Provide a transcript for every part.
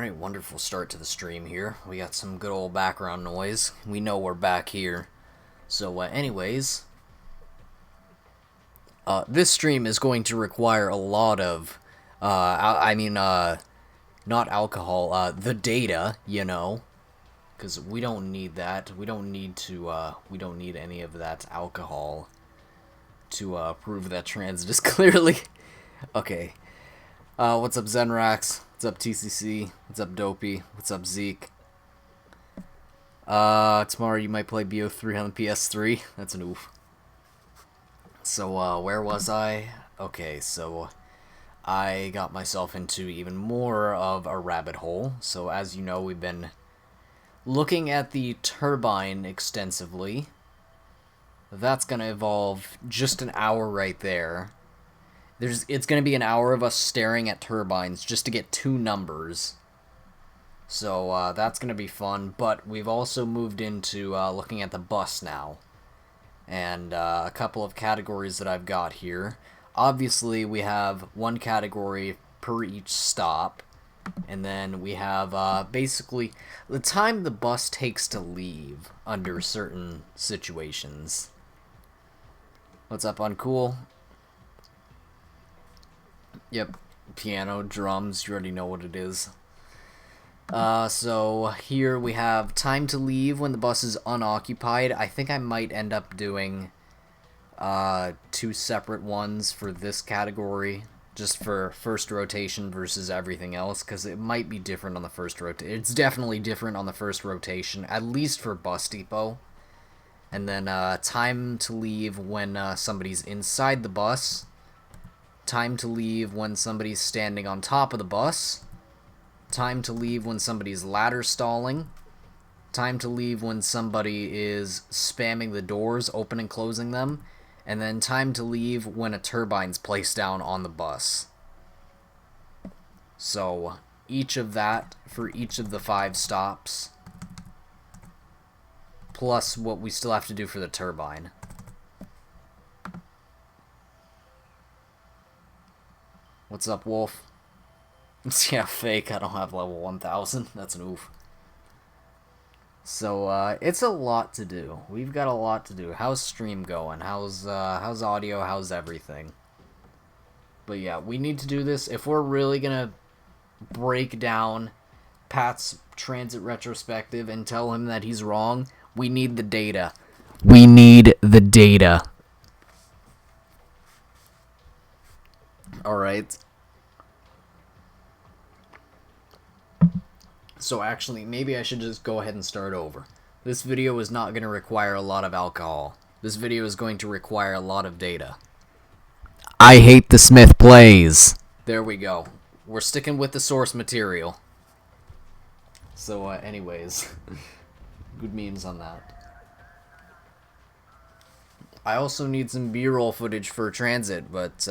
Alright, wonderful start to the stream here. We got some good old background noise. We know we're back here. So, anyways, this stream is going to require a lot of, not alcohol, the data, you know. Because we don't need that. We don't need any of that alcohol to prove that Transit is clearly... Okay. What's up, Zenrax? What's up, TCC? What's up, Dopey? What's up, Zeke? Tomorrow you might play BO3 on the PS3. That's an oof. So, where was I? Okay, so I got myself into even more of a rabbit hole. So, as you know, we've been looking at the turbine extensively. That's gonna involve just an hour right there. It's going to be an hour of us staring at turbines just to get two numbers. So that's going to be fun. But we've also moved into looking at the bus now. And a couple of categories that I've got here. Obviously, we have one category per each stop. And then we have basically the time the bus takes to leave under certain situations. What's up, Uncool? Yep, piano, drums, you already know what it is. So here we have time to leave when the bus is unoccupied. I think I might end up doing two separate ones for this category, just for first rotation versus everything else, because it might be different on the first rotation. It's definitely different on the first rotation, at least for Bus Depot. And then time to leave when somebody's inside the bus. Time to leave when somebody's standing on top of the bus. Time to leave when somebody's ladder stalling. Time to leave when somebody is spamming the doors, open and closing them. And then time to leave when a turbine's placed down on the bus. So, each of that for each of the 5 stops. Plus what we still have to do for the turbine. What's up, Wolf? Yeah, fake. I don't have level 1000. That's an oof. So, it's a lot to do. We've got a lot to do. How's stream going? How's audio? How's everything? But yeah, we need to do this. If we're really gonna break down Pat's Transit retrospective and tell him that he's wrong, we need the data. We need the data. Alright. So actually, maybe I should just go ahead and start over. This video is not going to require a lot of alcohol. This video is going to require a lot of data. I hate the Smith plays. There we go. We're sticking with the source material. So, anyways. Good memes on that. I also need some B-roll footage for Transit, but,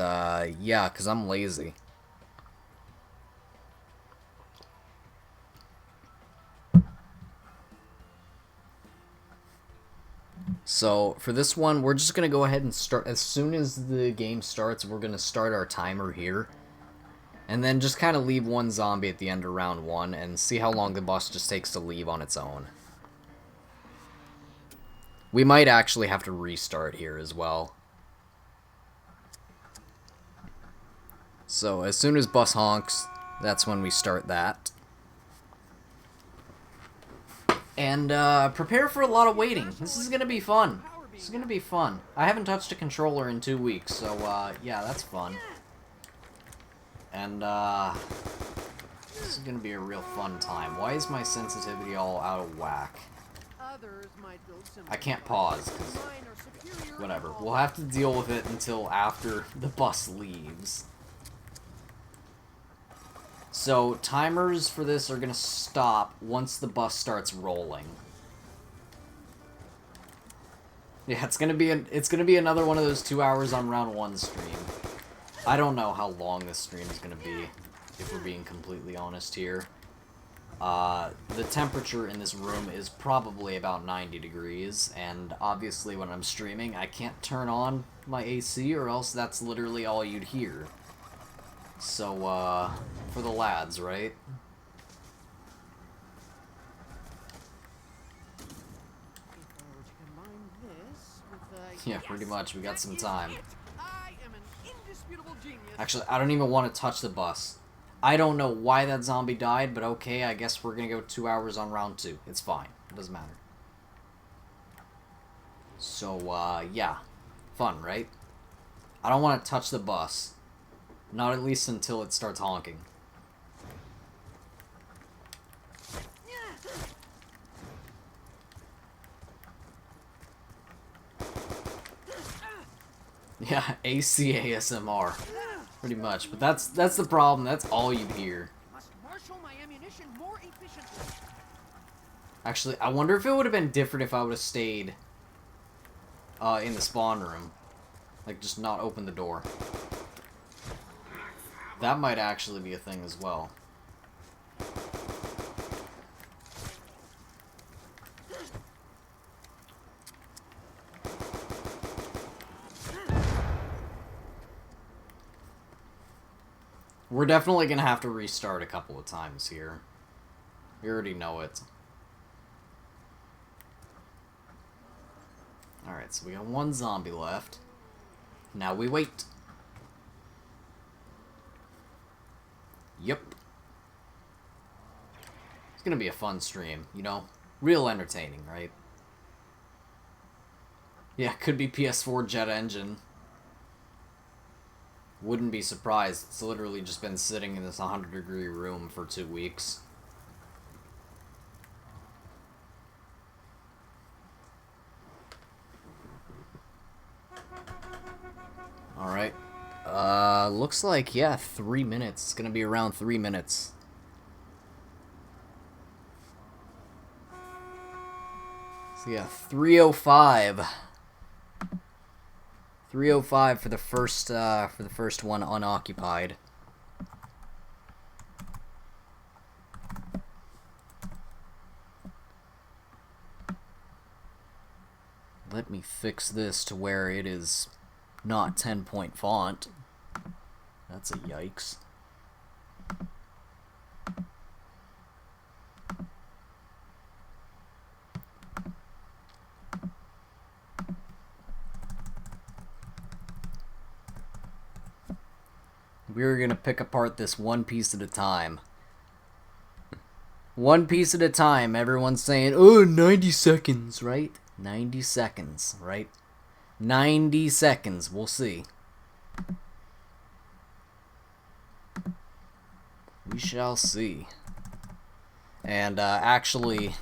yeah, because I'm lazy. So, for this one, we're just going to go ahead and start. As soon as the game starts, we're going to start our timer here. And then just kind of leave one zombie at the end of round 1 and see how long the bus just takes to leave on its own. We might actually have to restart here as well. So, as soon as bus honks, that's when we start that. And, prepare for a lot of waiting. This is gonna be fun. This is gonna be fun. I haven't touched a controller in 2 weeks, so, yeah, that's fun. And, this is gonna be a real fun time. Why is my sensitivity all out of whack? I can't pause, because, whatever. We'll have to deal with it until after the bus leaves. So, timers for this are going to stop once the bus starts rolling. Yeah, it's going to be another one of those 2 hours on round 1 stream. I don't know how long this stream is going to be, if we're being completely honest here. The temperature in this room is probably about 90 degrees, and obviously when I'm streaming, I can't turn on my AC, or else that's literally all you'd hear. So, for the lads, right? Yeah, pretty much. We got some time. I am an indisputable genius. Actually, I don't even want to touch the bus. I don't know why that zombie died, but okay, I guess we're gonna go 2 hours on round 2. It's fine. It doesn't matter. So, yeah. Fun, right? I don't want to touch the bus. Not at least until it starts honking. Yeah, ACASMR. Pretty much. But that's the problem. That's all you hear. Must marshal my ammunition more efficiently. Actually, I wonder if it would have been different if I would have stayed in the spawn room. Like, just not open the door. That might actually be a thing as well. We're definitely gonna have to restart a couple of times here. We already know it. Alright, so we got one zombie left. Now we wait. Yep. It's gonna be a fun stream, you know? Real entertaining, right? Yeah, could be PS4 jet engine. Wouldn't be surprised. It's literally just been sitting in this 100-degree room for 2 weeks. Alright. Looks like, yeah, 3 minutes. It's gonna be around 3 minutes. So yeah, 3:05. 3:05 for the first one unoccupied. Let me fix this to where it is not 10-point font. That's a yikes. We're gonna pick apart this one piece at a time. One piece at a time. Everyone's saying, oh, 90 seconds, right? 90 seconds, right? 90 seconds. We'll see. We shall see. And, actually,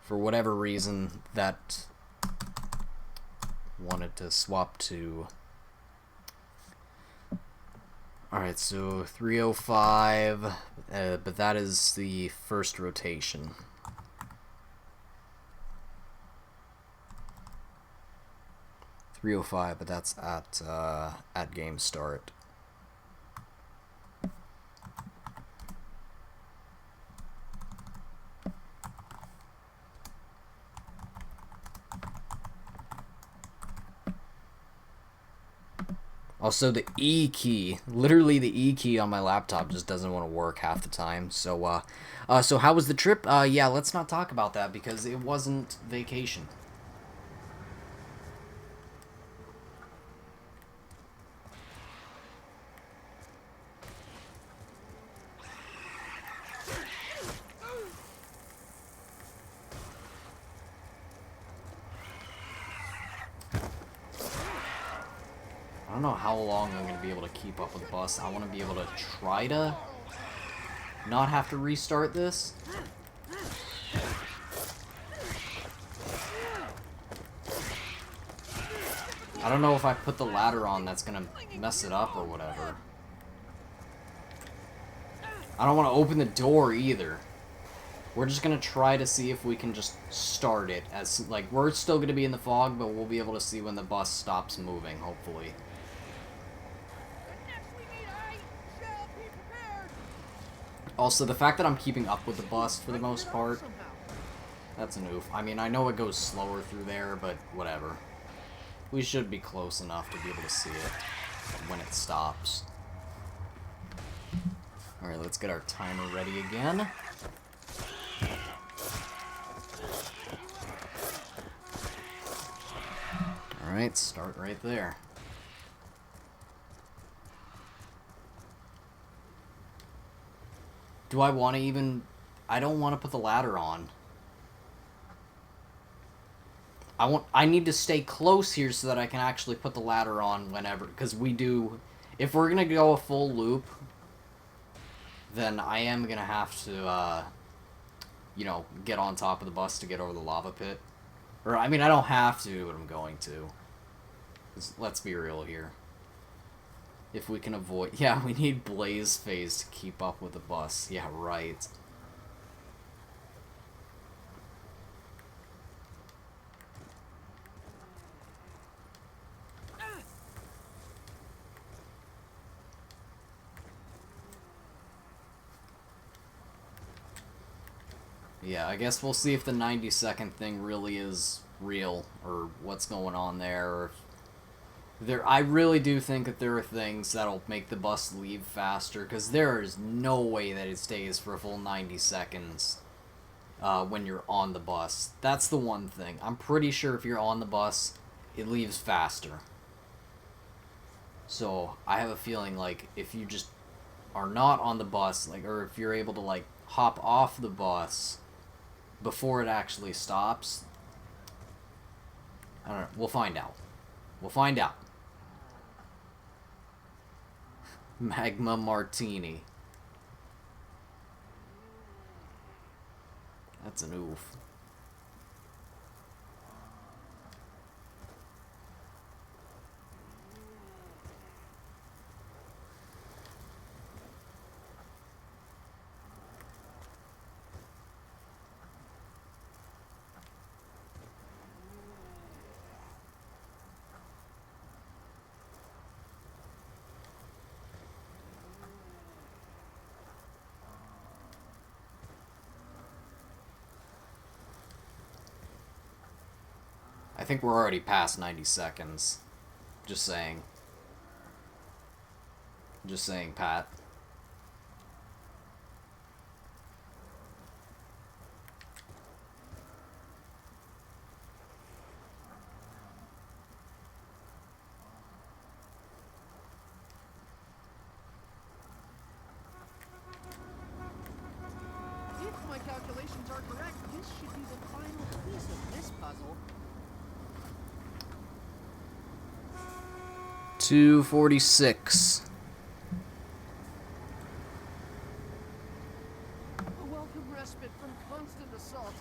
for whatever reason, that wanted to swap to... Alright, so 3:05, but that is the first rotation. .305, but that's at game start. Also, the E key, literally the E key on my laptop just doesn't want to work half the time. So, so how was the trip? Yeah, let's not talk about that because it wasn't vacation. I don't know how long I'm going to be able to keep up with the bus. I want to be able to try to not have to restart this. I don't know if I put the ladder on that's going to mess it up or whatever. I don't want to open the door either. We're just going to try to see if we can just start it. As like, we're still going to be in the fog, but we'll be able to see when the bus stops moving, hopefully. Also, the fact that I'm keeping up with the bus for the most part, that's an oof. I mean, I know it goes slower through there, but whatever. We should be close enough to be able to see it when it stops. Alright, let's get our timer ready again. Alright, start right there. Do I want to even... I don't want to put the ladder on. I need to stay close here so that I can actually put the ladder on whenever, because we do... If we're gonna go a full loop, then I am gonna have to, you know, get on top of the bus to get over the lava pit. Or, I mean, I don't have to, but I'm going to. Let's be real here. If we can avoid... Yeah, we need Blaze Phase to keep up with the bus. Yeah, right. Yeah, I guess we'll see if the 90-second thing really is real, or what's going on there, or I really do think that there are things that'll make the bus leave faster, because there is no way that it stays for a full 90 seconds when you're on the bus. That's the one thing. I'm pretty sure if you're on the bus, it leaves faster. So, I have a feeling, like, if you just are not on the bus, like, or if you're able to, like, hop off the bus before it actually stops, I don't know. We'll find out. We'll find out. Magma Martini. That's an oof. I think we're already past 90 seconds. Just saying. Just saying, Pat. If my calculations are correct, this should be the final piece of this puzzle. 246. A welcome respite from constant assault.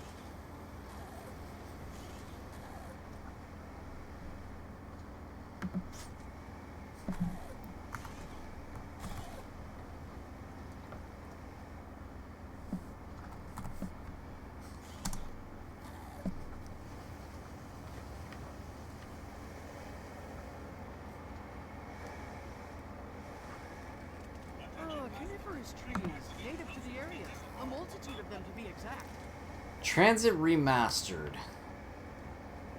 Coniferous trees, native to the area. A multitude of them to be exact. Transit Remastered.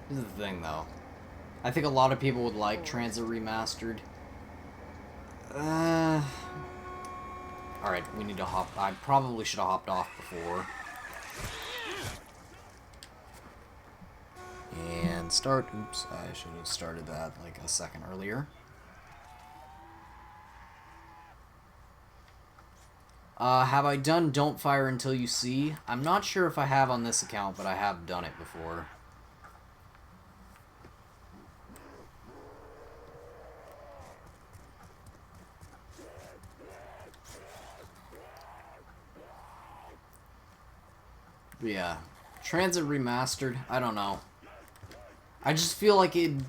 This is the thing, though. I think a lot of people would like Transit Remastered. Alright, we need to hop... I probably should have hopped off before. And start... Oops, I should have started that like a second earlier. Have I done Don't Fire Until You See? I'm not sure if I have on this account, but I have done it before. But yeah, Transit Remastered, I don't know. I just feel like it'd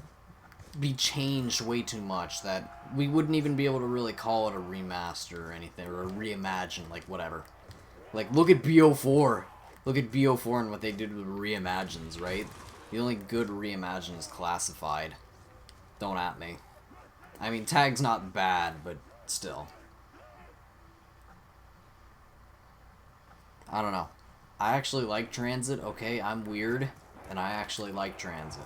be changed way too much that we wouldn't even be able to really call it a remaster or anything, or a reimagine, like whatever. Like, look at BO4. Look at BO4 and what they did with reimagines, right? The only good reimagine is Classified. Don't at me. I mean, Tag's not bad, but still. I don't know. I actually like Transit. Okay, I'm weird, and I actually like Transit.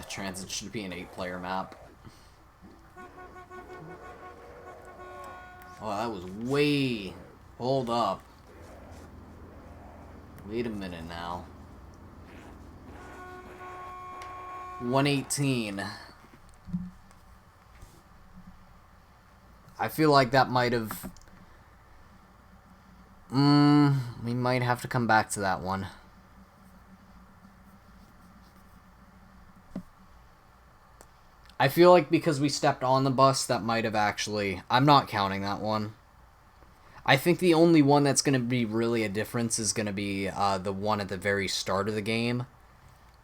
Transit should be an 8-player map. Oh, that was way... Hold up. Wait a minute now. 118. I feel like that might have... we might have to come back to that one. I feel like because we stepped on the bus, that might have actually... I'm not counting that one. I think the only one that's going to be really a difference is going to be the one at the very start of the game.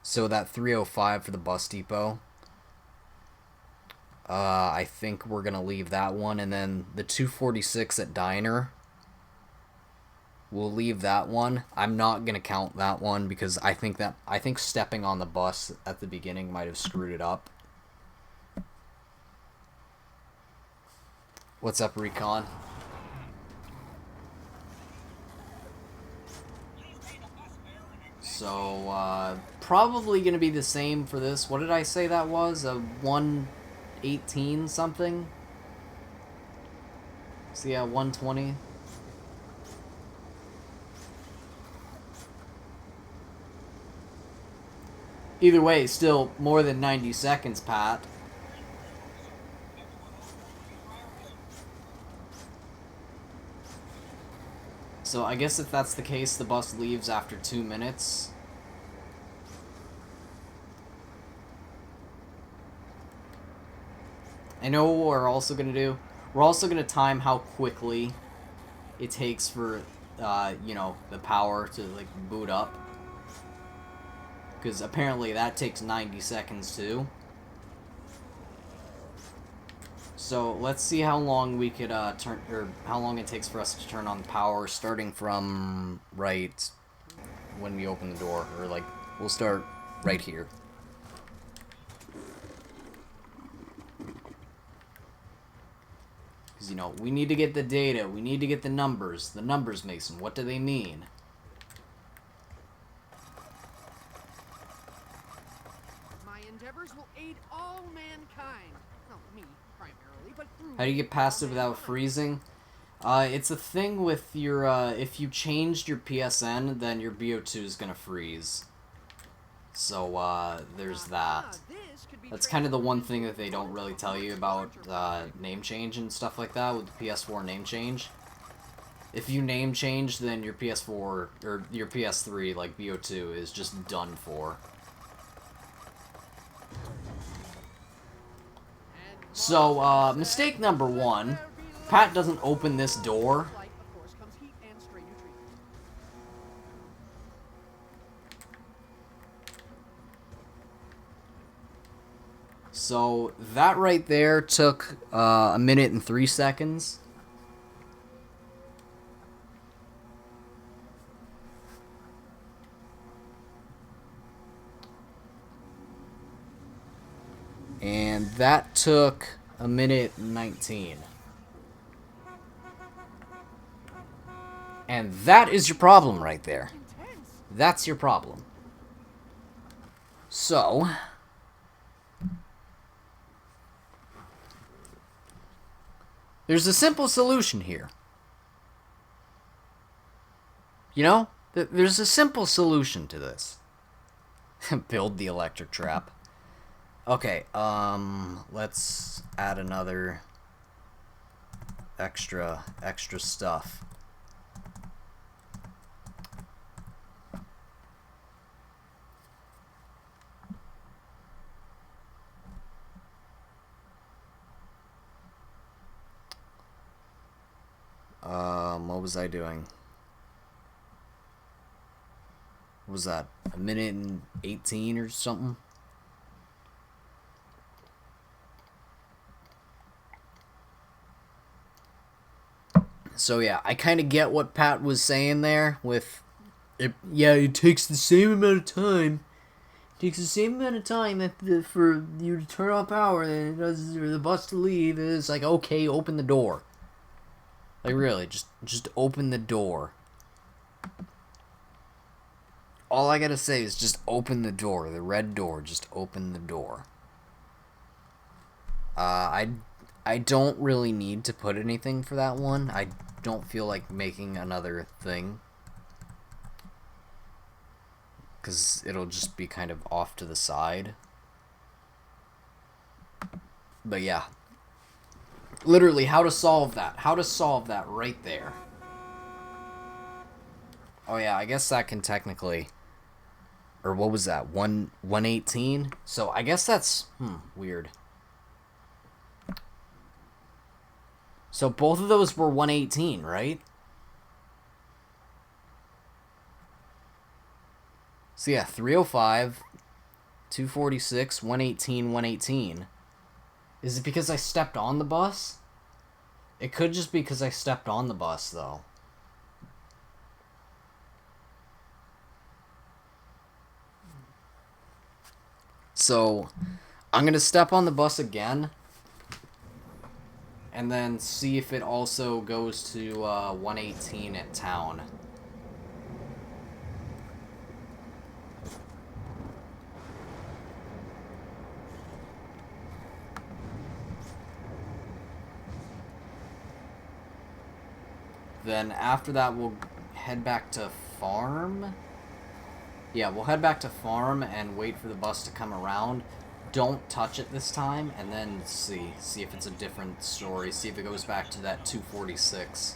So that 305 for the bus depot. I think we're going to leave that one. And then the 246 at Diner. We'll leave that one. I'm not going to count that one because I think stepping on the bus at the beginning might have screwed it up. What's up, Recon? So, probably going to be the same for this. What did I say that was? A 118 something? So, yeah, 120. Either way, still more than 90 seconds, Pat. So I guess if that's the case, the bus leaves after 2 minutes. I know what we're also going to do. We're also going to time how quickly it takes for, you know, the power to, like, boot up. Because apparently that takes 90 seconds too. So let's see how long we could turn, or how long it takes for us to turn on power, starting from right when we open the door, or like we'll start right here. Because you know we need to get the data, we need to get the numbers. The numbers, Mason. What do they mean? My endeavors will aid all mankind. Not me, primarily, but through How do you get past it without freezing? It's a thing with your, if you changed your PSN, then your BO2 is gonna freeze. So, there's that. That's kind of the one thing that they don't really tell you about, name change and stuff like that with the PS4 name change. If you name change, then your PS4, or your PS3, like, BO2 is just done for. So, mistake number one, Pat doesn't open this door. So, that right there took, 1 minute and 3 seconds. And that took 1 minute and 19. And that is your problem right there. That's your problem. So, there's a simple solution here. You know? There's a simple solution to this. Build the electric trap. Okay, let's add another extra stuff. What was I doing? What was that? 1 minute and 18 or something? So yeah, I kind of get what Pat was saying there with, yeah, it takes the same amount of time. It takes the same amount of time for you to turn off power than it does for the bus to leave. It's like, okay, open the door. Like really, just open the door. All I gotta say is just open the door, the red door. Just open the door. I don't really need to put anything for that one. I don't feel like making another thing. because it'll just be kind of off to the side. But yeah, literally how to solve that. How to solve that right there. Oh yeah, I guess that can technically, or what was that? 118? So I guess that's weird. So both of those were 118, right? So yeah, 305, 246, 118, 118. Is it because I stepped on the bus? It could just be because I stepped on the bus, though. So, I'm going to step on the bus again. And then see if it also goes to 118 at town. Then after that, we'll head back to farm. Yeah, we'll head back to farm and wait for the bus to come around. Don't touch it this time, and then see if it's a different story. See if it goes back to that 246.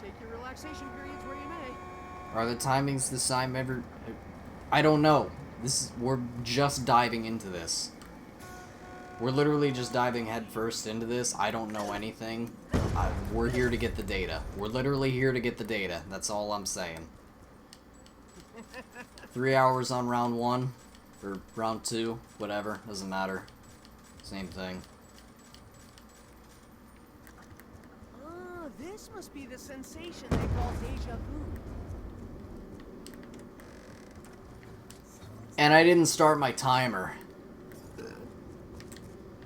Take your relaxation periods where you may. Are the timings the same ever? I don't know. We're just diving into this. We're literally just diving headfirst into this. I don't know anything. We're here to get the data. We're literally here to get the data. That's all I'm saying. 3 hours on round 1. Or round 2. Whatever. Doesn't matter. Same thing. Ah, this must be the sensation they call deja vu. And I didn't start my timer.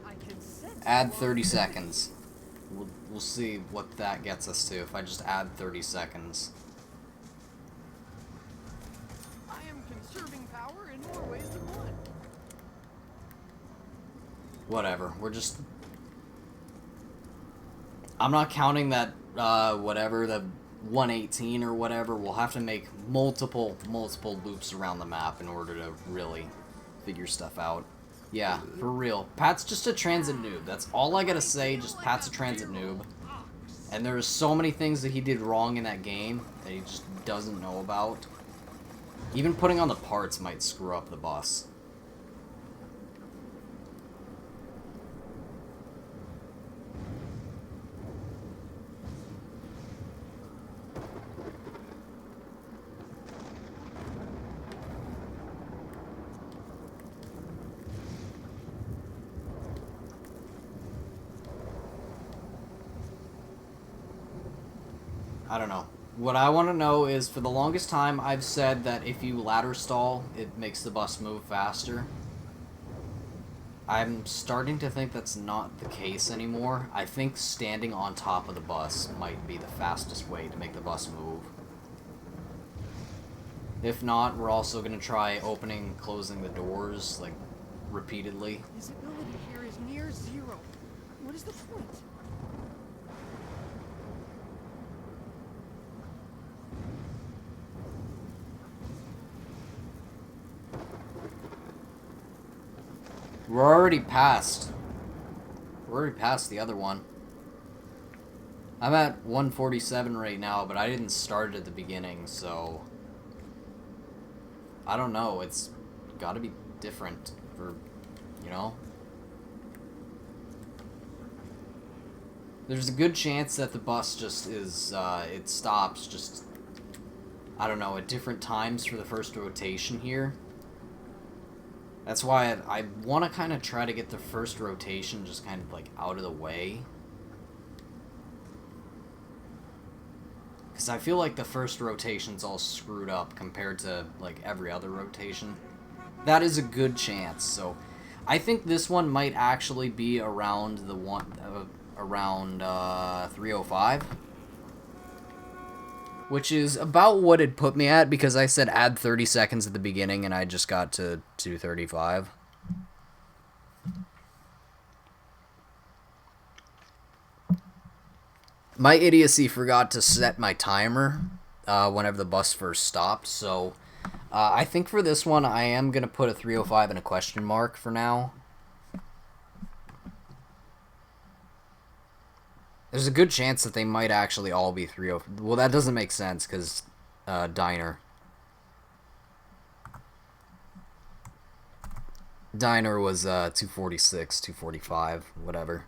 I can sense Add 30 seconds. We'll see what that gets us to if I just add 30 seconds. I am conserving power in more ways than one. Whatever. We're just... I'm not counting that, whatever, the 118 or whatever. We'll have to make multiple loops around the map in order to really figure stuff out. Yeah, for real. Pat's just a transit noob. That's all I gotta say, just Pat's a transit noob. And there's so many things that he did wrong in that game that he just doesn't know about. Even putting on the parts might screw up the bus. I don't know. What I want to know is, for the longest time, I've said that if you ladder stall, it makes the bus move faster. I'm starting to think that's not the case anymore. I think standing on top of the bus might be the fastest way to make the bus move. If not, we're also going to try opening and closing the doors, like, repeatedly. Visibility here is near zero. What is the point? We're already past. We're already past the other one. I'm at 147 right now, but I didn't start at the beginning, so... I don't know, it's gotta be different for, you know? There's a good chance that the bus just is, it stops just, I don't know, at different times for the first rotation here. That's why I want to kind of try to get the first rotation just kind of, like, out of the way. Because I feel like the first rotation's all screwed up compared to, like, every other rotation. That is a good chance, so... I think this one might actually be around the one... around, 305. which is about what it put me at because I said add 30 seconds at the beginning and I just got to 2:35. My idiocy forgot to set my timer whenever the bus first stopped, so I think for this one I am going to put a 3:05 and a question mark for now. There's a good chance that they might actually all be 3:05. Well, that doesn't make sense because Diner was 2:46, 2:45, whatever.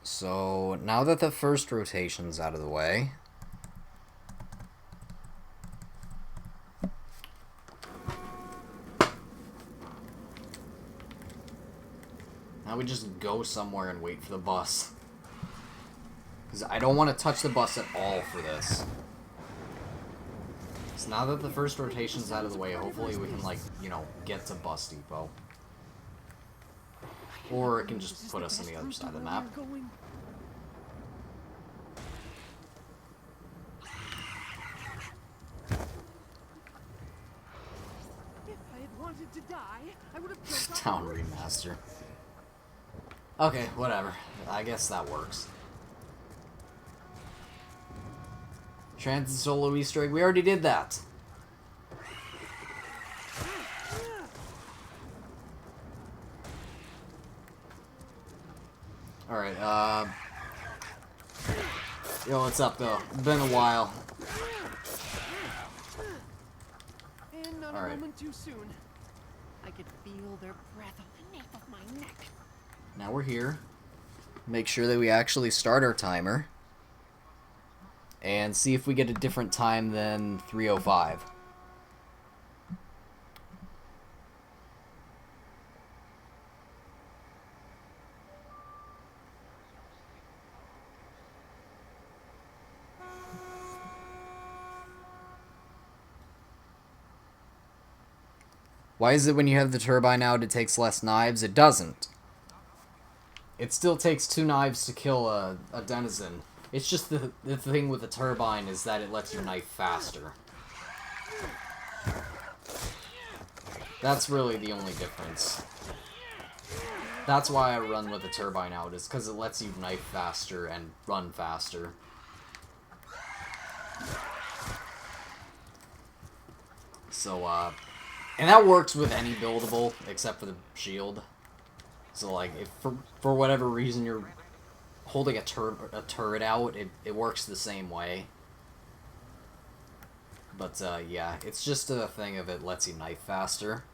So now that the first rotation's out of the way, now we just go somewhere and wait for the bus. Because I don't want to touch the bus at all for this. So now that the first rotation's out of the way, hopefully we can, like, you know, get to Bus Depot. Or it can just put us on the other side of the map. To die, I would have jumped Town remaster. Okay, whatever. I guess that works. Transit solo Easter egg. We already did that. Alright, yo, what's up, though? It's been a while. And not All a right. moment too soon. I could feel their breath on the nape of my neck. Now we're here. Make sure that we actually start our timer. And see if we get a different time than 3:05. Why is it when you have the turbine out it takes less knives? It doesn't. It still takes 2 knives to kill a denizen. It's just the thing with the turbine is that it lets you knife faster. That's really the only difference. That's why I run with the turbine out, is because it lets you knife faster and run faster. So, and that works with any buildable, except for the shield. So, like, if for whatever reason you're holding a turret out, it works the same way. But, yeah, it's just a thing of it lets you knife faster.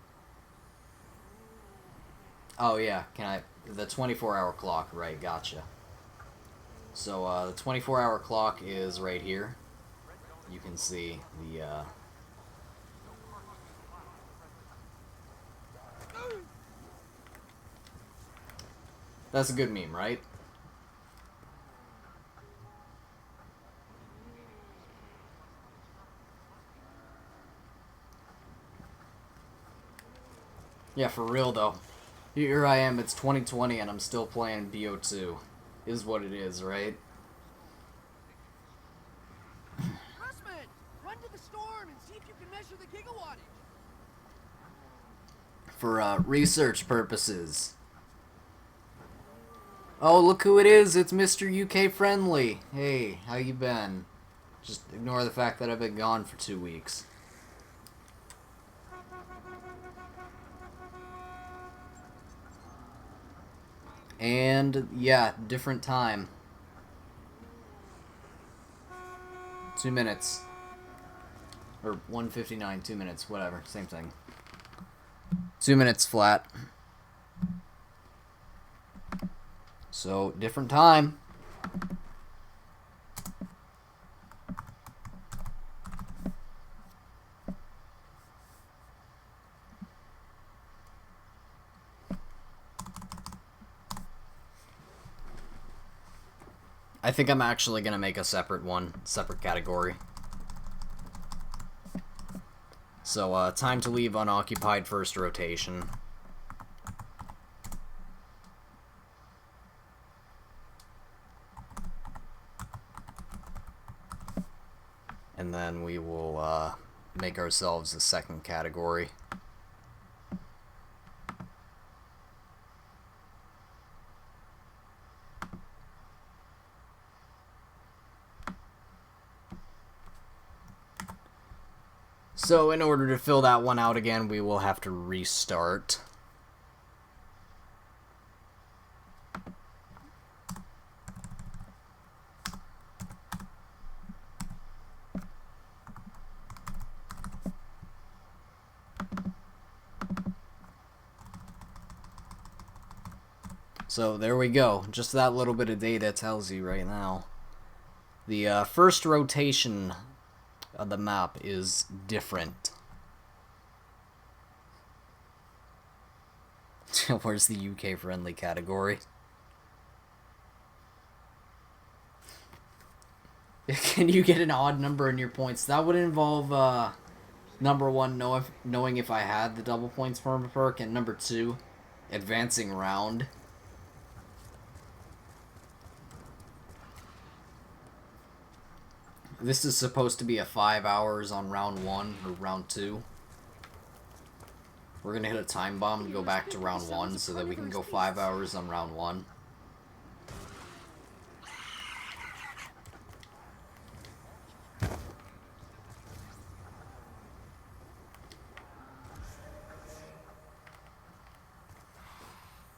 Oh, yeah, the 24-hour clock, right, gotcha. So, the 24-hour clock is right here. You can see the, That's a good meme, right? Yeah, for real though. Here I am, it's 2020 and I'm still playing BO2. Is what it is, right? Pressman, run to the storm and see if you can measure the gigawattage. For research purposes. Oh, look who it is! It's Mr. UK Friendly! Hey, how you been? Just ignore the fact that I've been gone for 2 weeks. And, yeah, different time. 2 minutes. Or 1:59, 2 minutes, whatever, same thing. 2 minutes flat. So, different time. I think I'm actually going to make a separate category. So, time to leave unoccupied first rotation. and then we will make ourselves a second category. So in order to fill that one out again, we will have to restart. So there we go. Just that little bit of data tells you right now. The first rotation of the map is different. Where's the UK friendly category? Can you get an odd number in your points? That would involve number one, knowing if I had the double points perma perk, and number two, advancing round. This is supposed to be a 5 hours on round 1 or round 2. We're gonna hit a time bomb and go back to round 1 so that we can go 5 hours on round 1.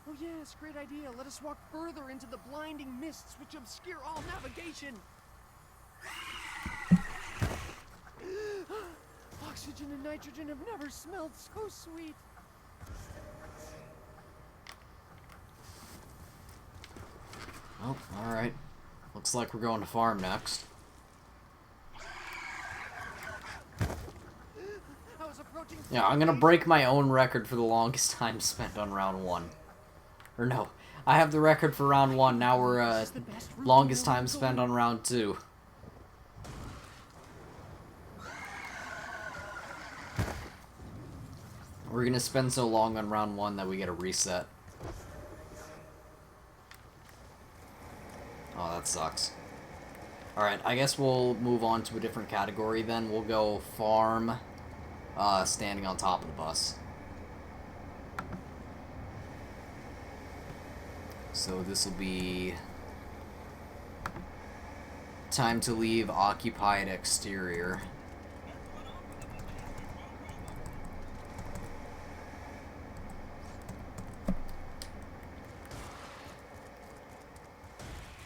Oh yes, great idea. Let us walk further into the blinding mists which obscure all navigation. Oxygen and nitrogen have never smelled so sweet. Oh, alright. Looks like we're going to farm next. Yeah, I'm gonna break my own record for the longest time spent on round 1. Or no, I have the record for round 1, now we're longest time spent on round 2. We're gonna spend so long on round 1 that we get a reset. Oh, that sucks. Alright, I guess we'll move on to a different category then. We'll go farm, standing on top of the bus. So this will be time to leave occupied exterior.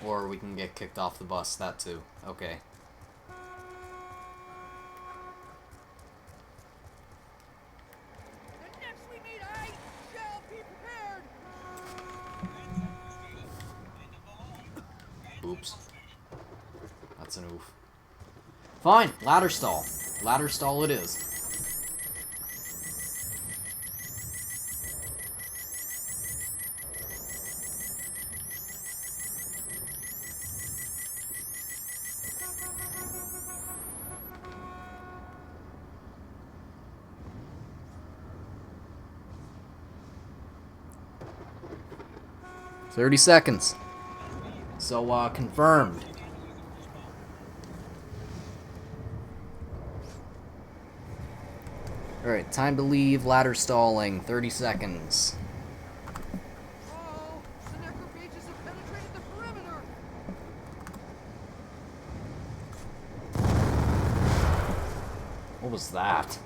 Or we can get kicked off the bus, that too. Okay. The next we meet, I shall be prepared. Oops. That's an oof. Fine, ladder stall. Ladder stall it is. $30. So, confirmed. Alright, time to leave, ladder stalling, 30 seconds. Oh, the necrophages have penetrated the perimeter. What was that?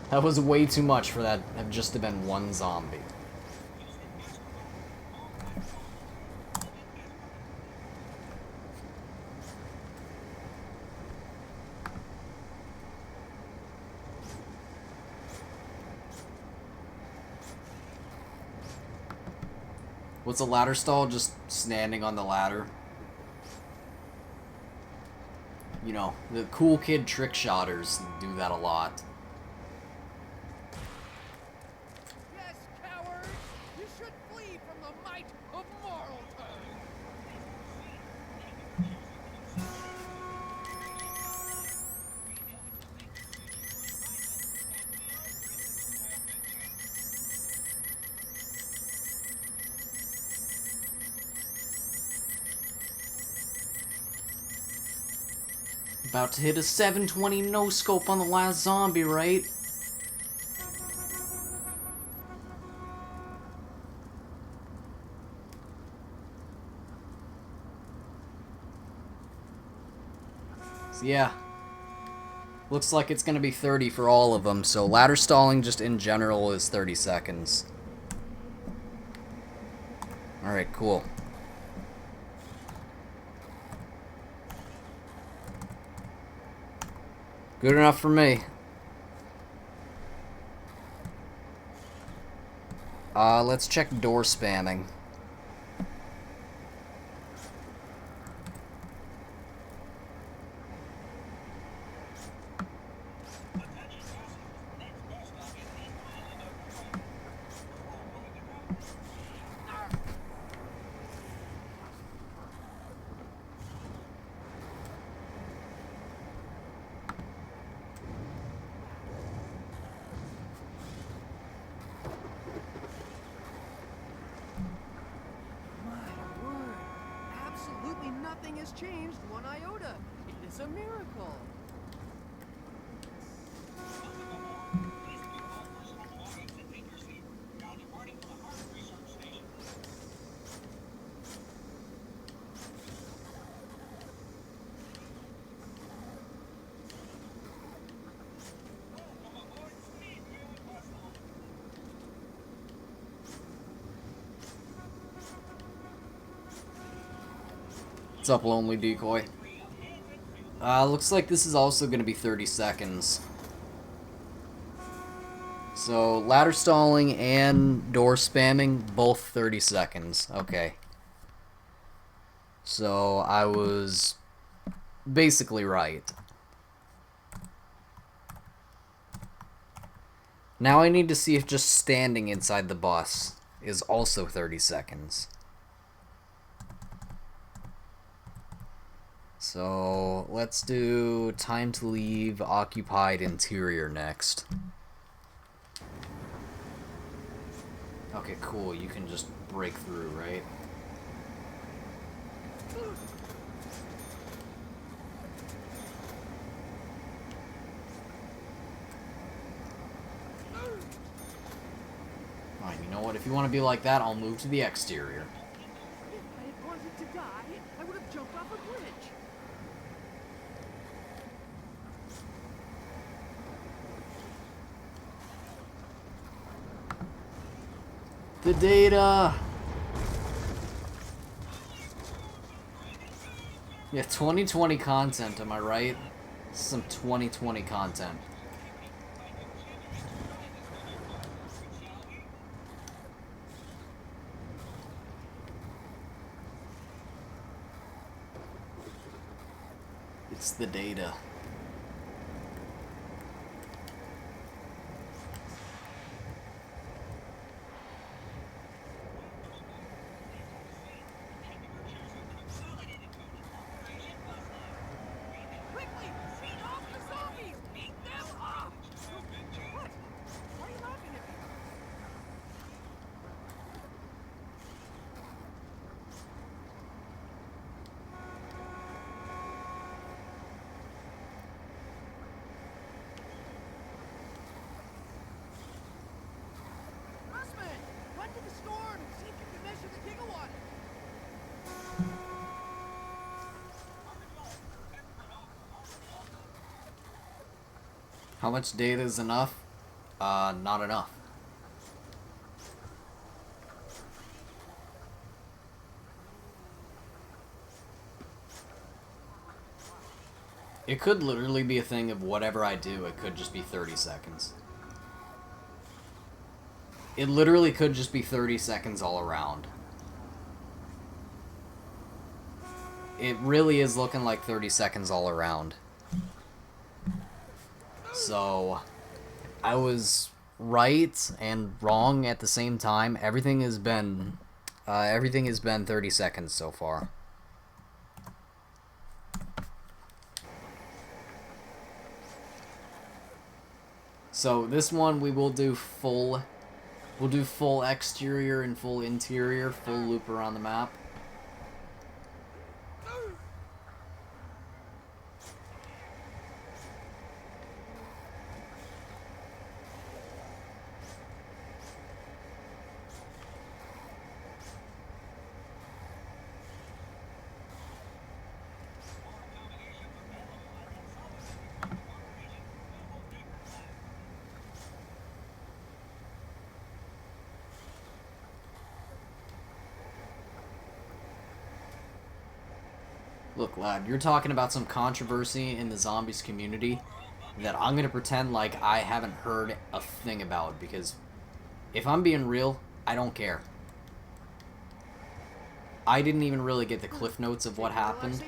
That was way too much for that to have just been one zombie. What's a ladder stall? Just standing on the ladder. You know, the cool kid trick shotters do that a lot. Yes, cowards! You should flee from the might of moral turn. About to hit a 720 no-scope on the last zombie, right? So yeah. Looks like it's gonna be 30 for all of them, so ladder stalling just in general is 30 seconds. Alright, cool. Good enough for me. Let's check door spamming. Absolutely nothing has changed one iota. It is a miracle. What's up, Lonely Decoy? Looks like this is also gonna be 30 seconds. So, ladder stalling and door spamming, both 30 seconds. Okay. So, I was basically right. Now I need to see if just standing inside the bus is also 30 seconds. So, let's do time to leave occupied interior next. Okay, cool. You can just break through, right? Fine, you know what? If you want to be like that, I'll move to the exterior. If I had wanted to die, I would have jumped off a bridge. The data! Yeah, 2020 content, am I right? Some 2020 content. It's the data. Quickly, beat off the zombies! Beat them off! What? Why are you laughing at me? Russman, run to the store and see if you can measure the gigawatt. How much data is enough? Not enough. It could literally be a thing of whatever I do, it could just be 30 seconds. It literally could just be 30 seconds all around. It really is looking like 30 seconds all around. So, I was right and wrong at the same time. Everything has been 30 seconds so far. So this one we will do full. We'll do full exterior and full interior, full loop around the map. Look, lad, you're talking about some controversy in the zombies community that I'm gonna pretend like I haven't heard a thing about, because if I'm being real, I don't care. I didn't even really get the cliff notes of what happened,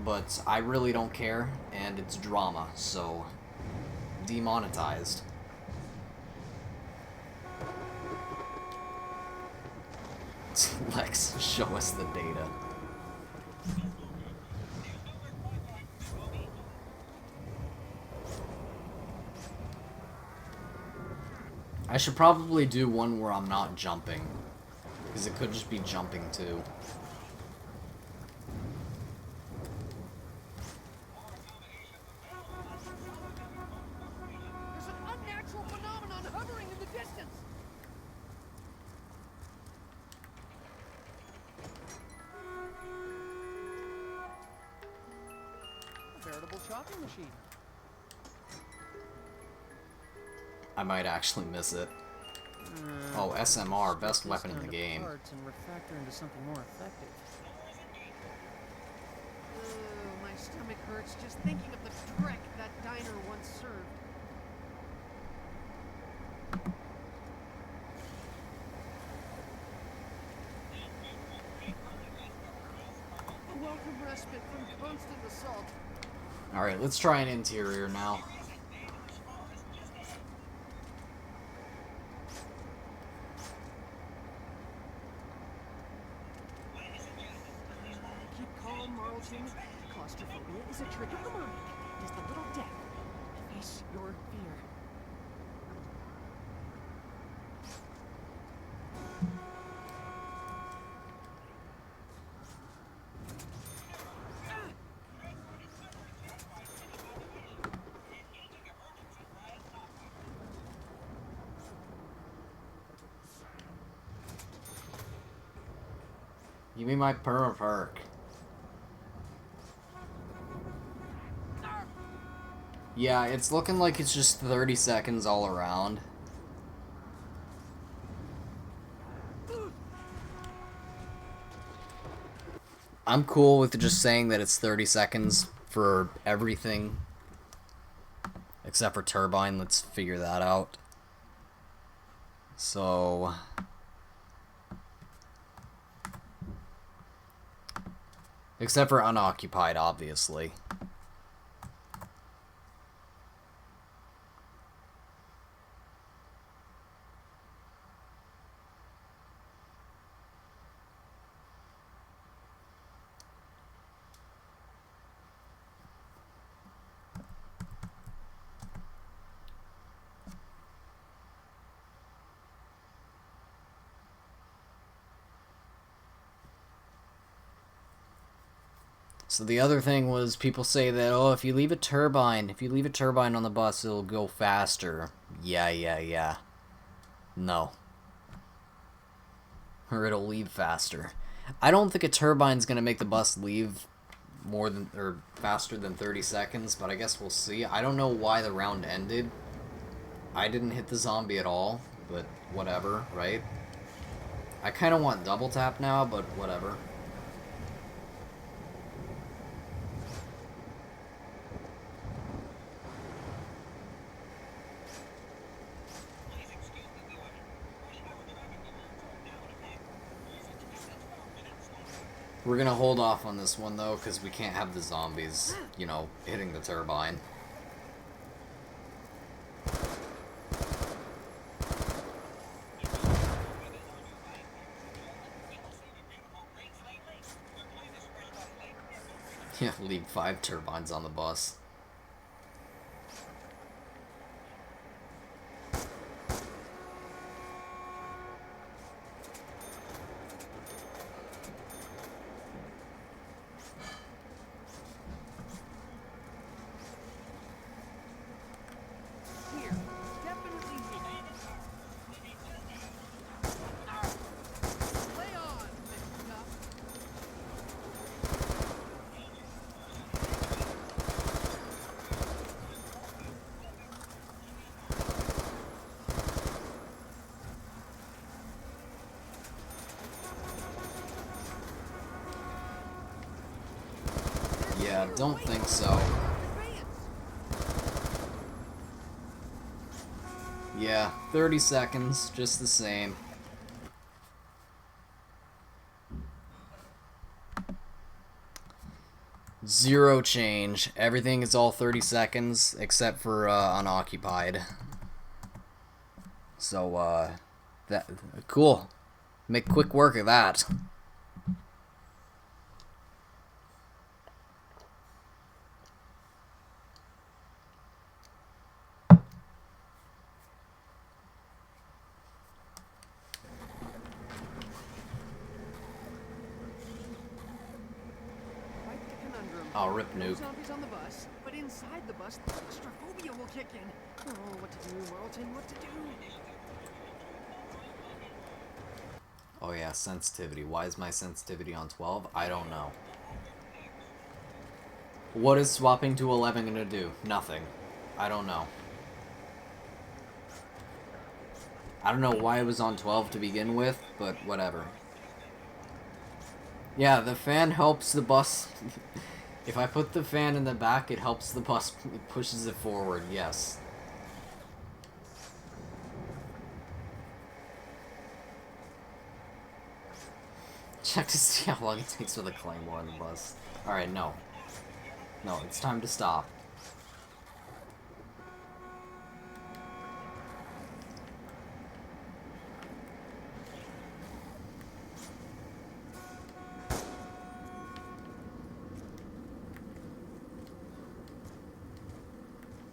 but I really don't care, and it's drama, so demonetized. Lex, show us the data. I should probably do one where I'm not jumping, because it could just be jumping too. There's an unnatural phenomenon hovering in the distance. A veritable chopping machine. I might actually miss it. Oh, SMR, best weapon in the game. Parts and refactor into something more effective. My stomach hurts just thinking of the dreck that diner once served. A welcome respite from constant assault. Alright, let's try an interior now. Claustrophobia is a trick of the mind. It is the little death. Face your fear. Give me my perk. Yeah, it's looking like it's just 30 seconds all around. I'm cool with just saying that it's 30 seconds for everything. Except for Turbine, let's figure that out. So... except for Unoccupied, obviously. So the other thing was people say that, oh, if you leave a turbine on the bus, it'll go faster. Yeah. No. Or it'll leave faster. I don't think a turbine's gonna make the bus leave more than, or faster than 30 seconds, but I guess we'll see. I don't know why the round ended. I didn't hit the zombie at all, but whatever, right? I kind of want double tap now, but whatever. We're gonna hold off on this one, though, because we can't have the zombies, you know, hitting the turbine. Yeah, leave 5 turbines on the bus. Yeah, don't think so. Advance! Yeah, 30 seconds, just the same. Zero change. Everything is all 30 seconds, except for unoccupied. So, that cool. Make quick work of that. Quite the conundrum. Oh, rip No nuke. zombies on the bus, but inside the bus, the claustrophobia will kick in. Oh, what to do, Marlton? What to do? Oh yeah, sensitivity. Why is my sensitivity on 12? I don't know. What is swapping to 11 gonna do? Nothing. I don't know. I don't know why it was on 12 to begin with, but whatever. Yeah, the fan helps the bus. If I put the fan in the back, it helps the bus. It pushes it forward, yes. Check to see how long it takes for the claymore on the bus. Alright, no. No, it's time to stop.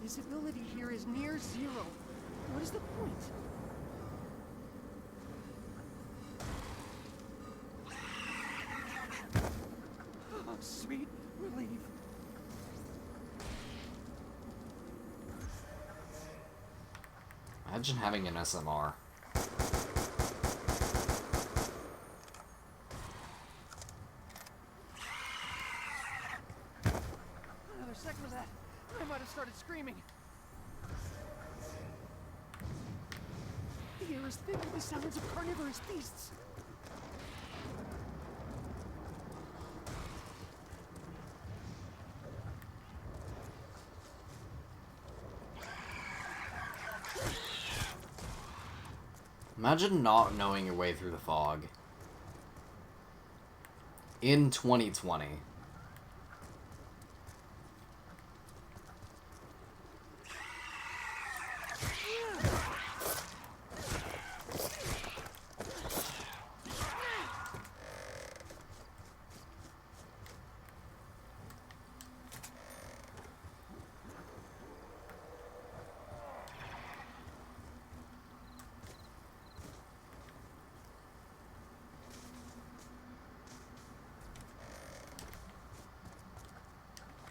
Visibility here is near zero. What is the point? Oh, sweet relief. Imagine having an SMR. Another second of that, I might have started screaming. The air is thick with the sounds of carnivorous beasts. Imagine not knowing your way through the fog. In 2020.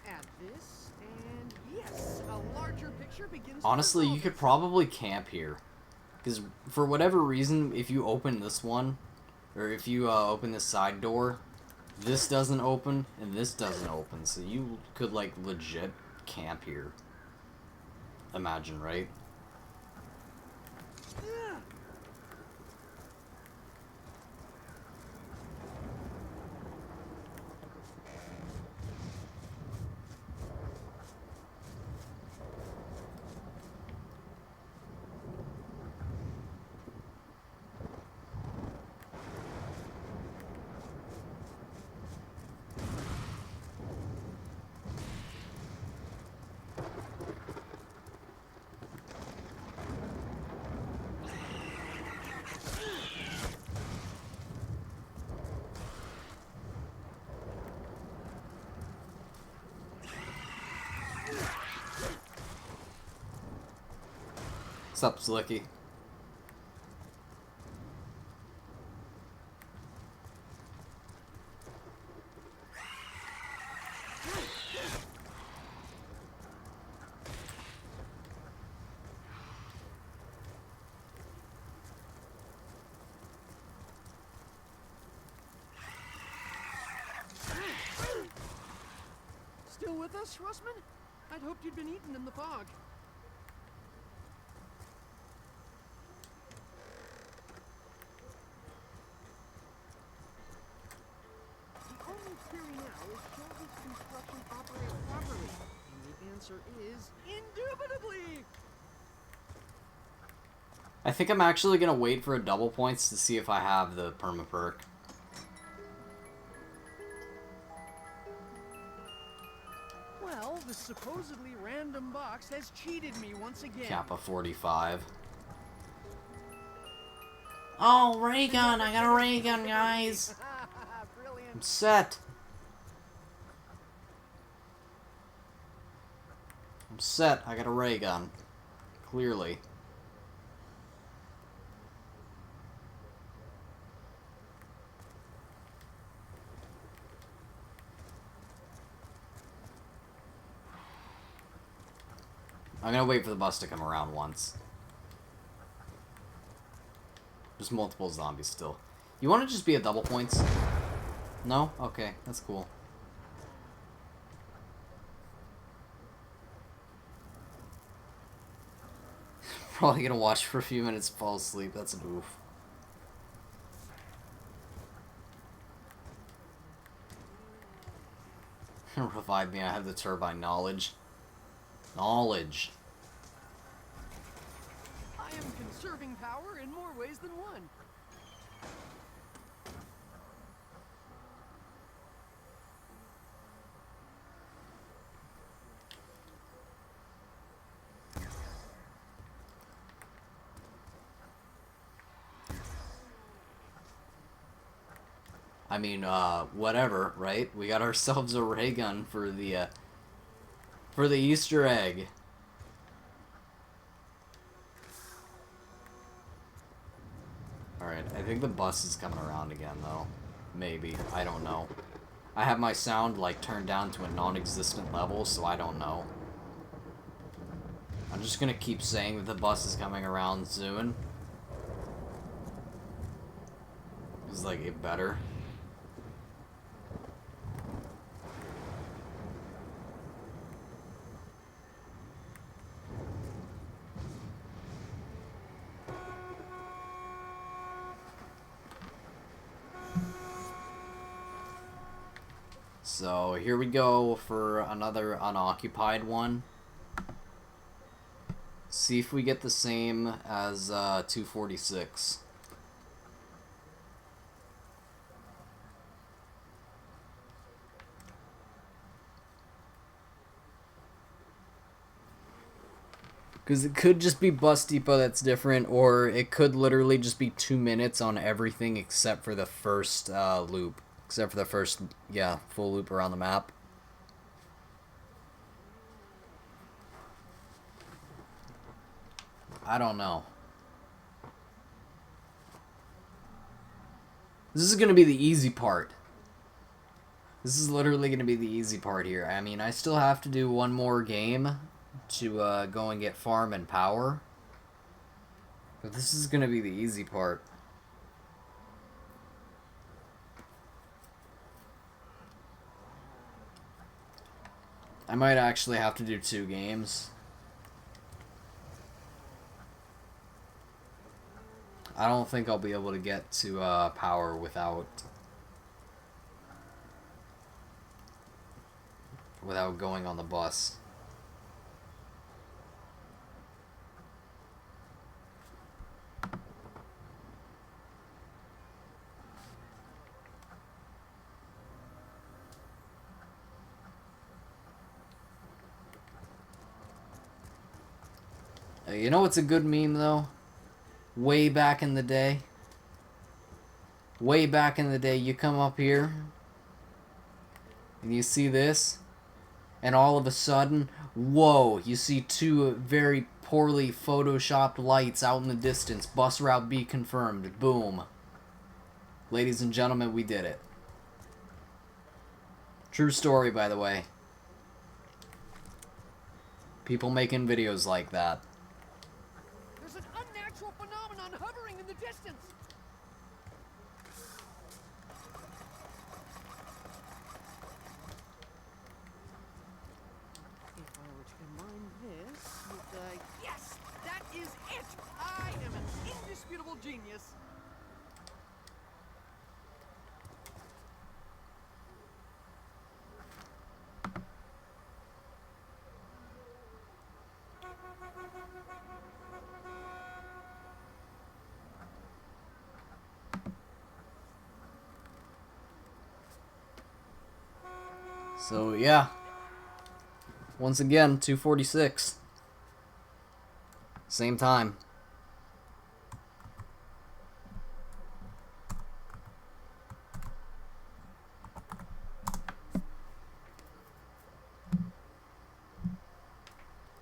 Add this, and yes, a larger picture begins. Honestly, you could probably camp here. Because for whatever reason, if you open this one, or if you open this side door, this doesn't open, and this doesn't open. So you could, like, legit camp here. Imagine, right? What's up, Slicky? Still with us, Russman? I'd hoped you'd been eaten in the fog. The only theory now is Charles's construction answer is indubitably. I think I'm actually gonna wait for a double points to see if I have the perma perk. Well, the supposedly random box has cheated me once again. Kappa 45. Oh, ray gun! I got a ray gun, guys! Brilliant. I'm set. I'm set. I got a ray gun. Clearly. I'm gonna wait for the bus to come around once. There's multiple zombies still. You want to just be a double points? No? Okay, that's cool. Probably gonna watch for a few minutes and fall asleep. That's an oof. Revive me, I have the turbine knowledge. Knowledge. I am conserving power in more ways than one. I mean, whatever, right? We got ourselves a ray gun for the Easter egg. Alright, I think the bus is coming around again, though. Maybe. I don't know. I have my sound, like, turned down to a non-existent level, so I don't know. I'm just gonna keep saying that the bus is coming around soon. It's like, it better. So here we go for another unoccupied one. See if we get the same as 246. Because it could just be Bus Depot that's different, or it could literally just be 2 minutes on everything except for the first loop. Except for the first, yeah, full loop around the map. I don't know. This is going to be the easy part. This is literally going to be the easy part here. I mean, I still have to do one more game to go and get farm and power. But this is going to be the easy part. I might actually have to do 2 games. I don't think I'll be able to get to power without going on the bus. You know what's a good meme, though? Way back in the day. Way back in the day, you come up here, and you see this, and all of a sudden, whoa, you see 2 very poorly photoshopped lights out in the distance. Bus route B confirmed. Boom. Ladies and gentlemen, we did it. True story, by the way. People making videos like that. There's an unnatural phenomenon hovering in the distance. If I were to combine this with yes, that is it. I am an indisputable genius. So, yeah. Once again, 246. Same time.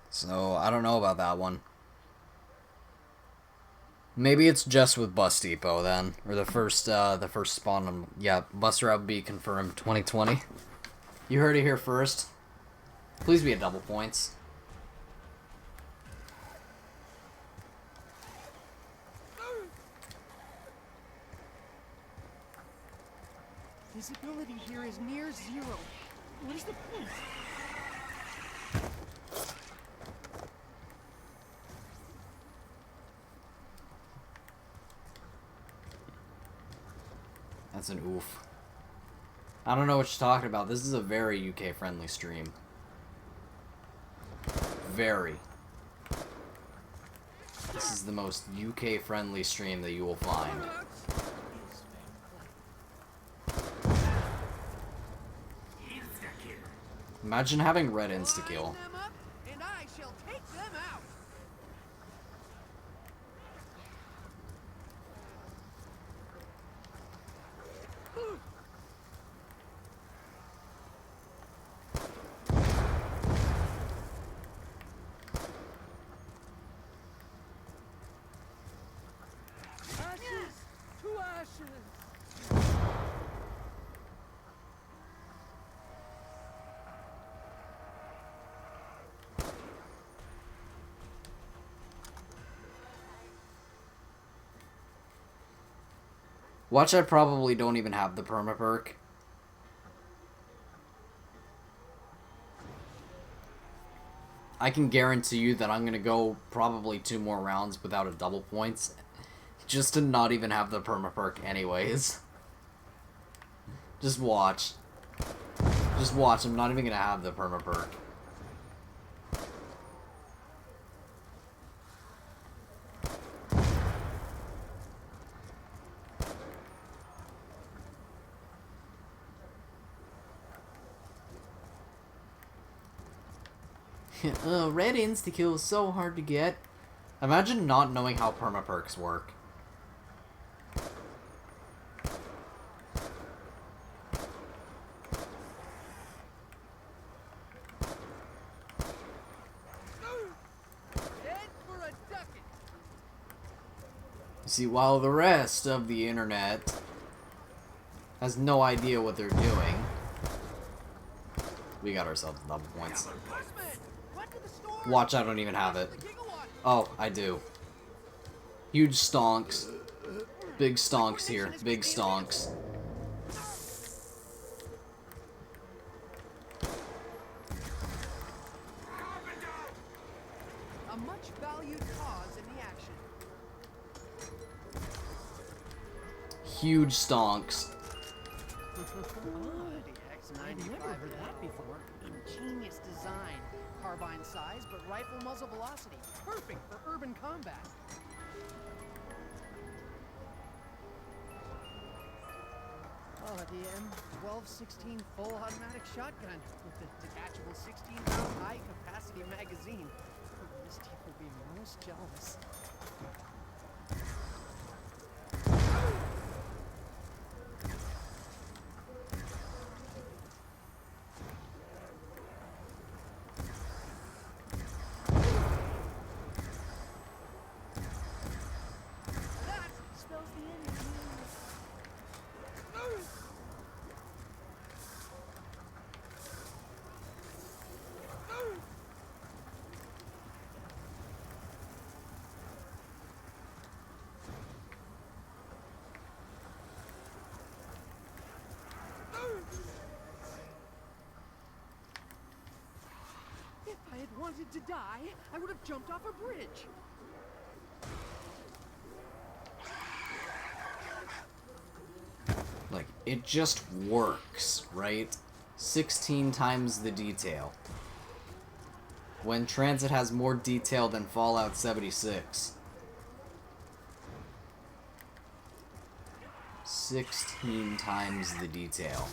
So, I don't know about that one. Maybe it's just with Bus Depot then, or the first spawn. Yeah, bus route be confirmed 2020. You heard it here first. Please be a double points. Visibility here is near zero. What is the point? That's an oof. I don't know what you're talking about. This is a very UK friendly stream. Very. This is the most UK friendly stream that you will find. Imagine having red insta-kill. Line them up, and I shall take them out. Ashes to ashes. Watch, I probably don't even have the perma perk. I can guarantee you that I'm gonna go probably 2 more rounds without a double points, just to not even have the perma perk anyways. Just watch. Just watch, I'm not even gonna have the perma perk. Red insta-kill is so hard to get. Imagine not knowing how perma perks work. Head for a ducat. See, while the rest of the internet has no idea what they're doing, we got ourselves double points. Horseman, run to the store. Watch, I don't even have it. The gigawatt. Oh, I do. Huge stonks. Big stonks here. Big stonks. A much valued cause in the action. Huge stonks. X95 heard that before. Ingenious design. Carbine size, but rifle muzzle velocity. Perfect for urban combat. Oh, the M1216 full automatic shotgun with the detachable 16-round high-capacity magazine. Misty will be most jealous. That spells the end. If I had wanted to die, I would have jumped off a bridge. Like, it just works, right? 16 times the detail. When Transit has more detail than Fallout 76. 16 times the detail.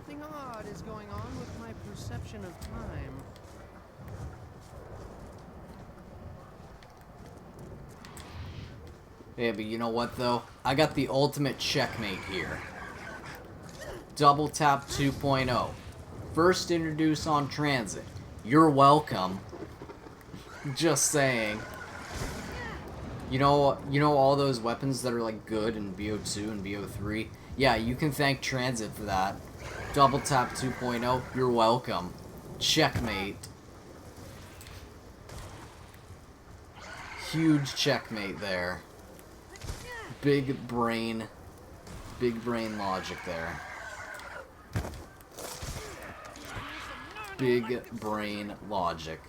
Something odd is going on with my perception of time. Yeah, but you know what, though? I got the ultimate checkmate here. Double Tap 2.0. First introduced on Transit. You're welcome. Just saying. You know all those weapons that are like good in BO2 and BO3? Yeah, you can thank Transit for that. Double Tap 2.0, you're welcome. Checkmate. Huge checkmate there. Big brain logic there. Big brain logic.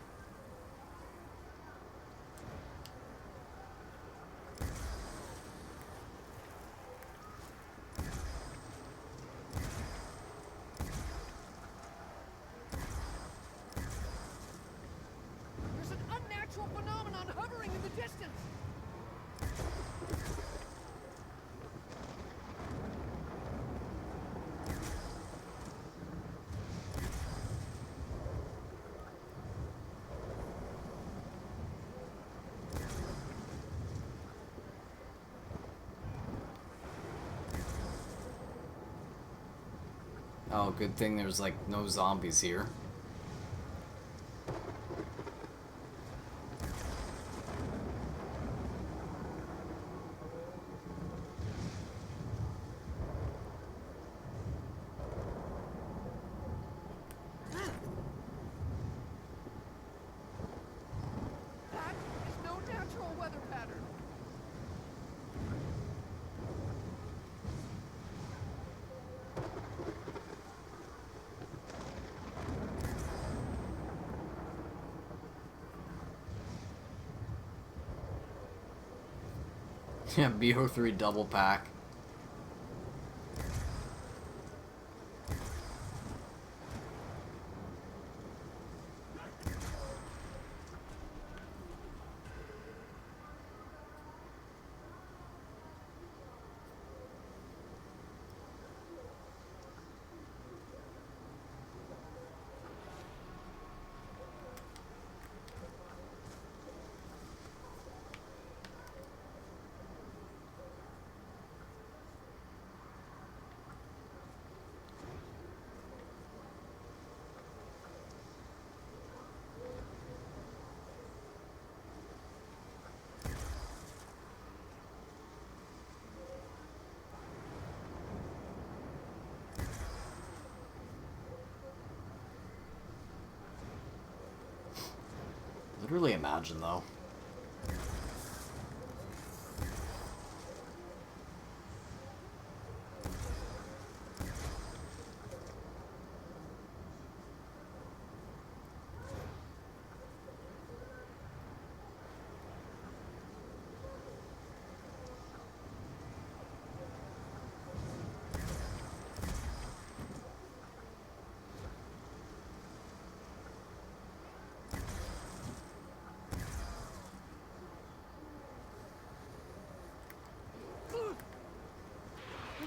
There's an unnatural phenomenon hovering in the distance. Oh, good thing there's like no zombies here. That is no natural weather pattern. Yeah, BO3 double pack. Literally imagine though.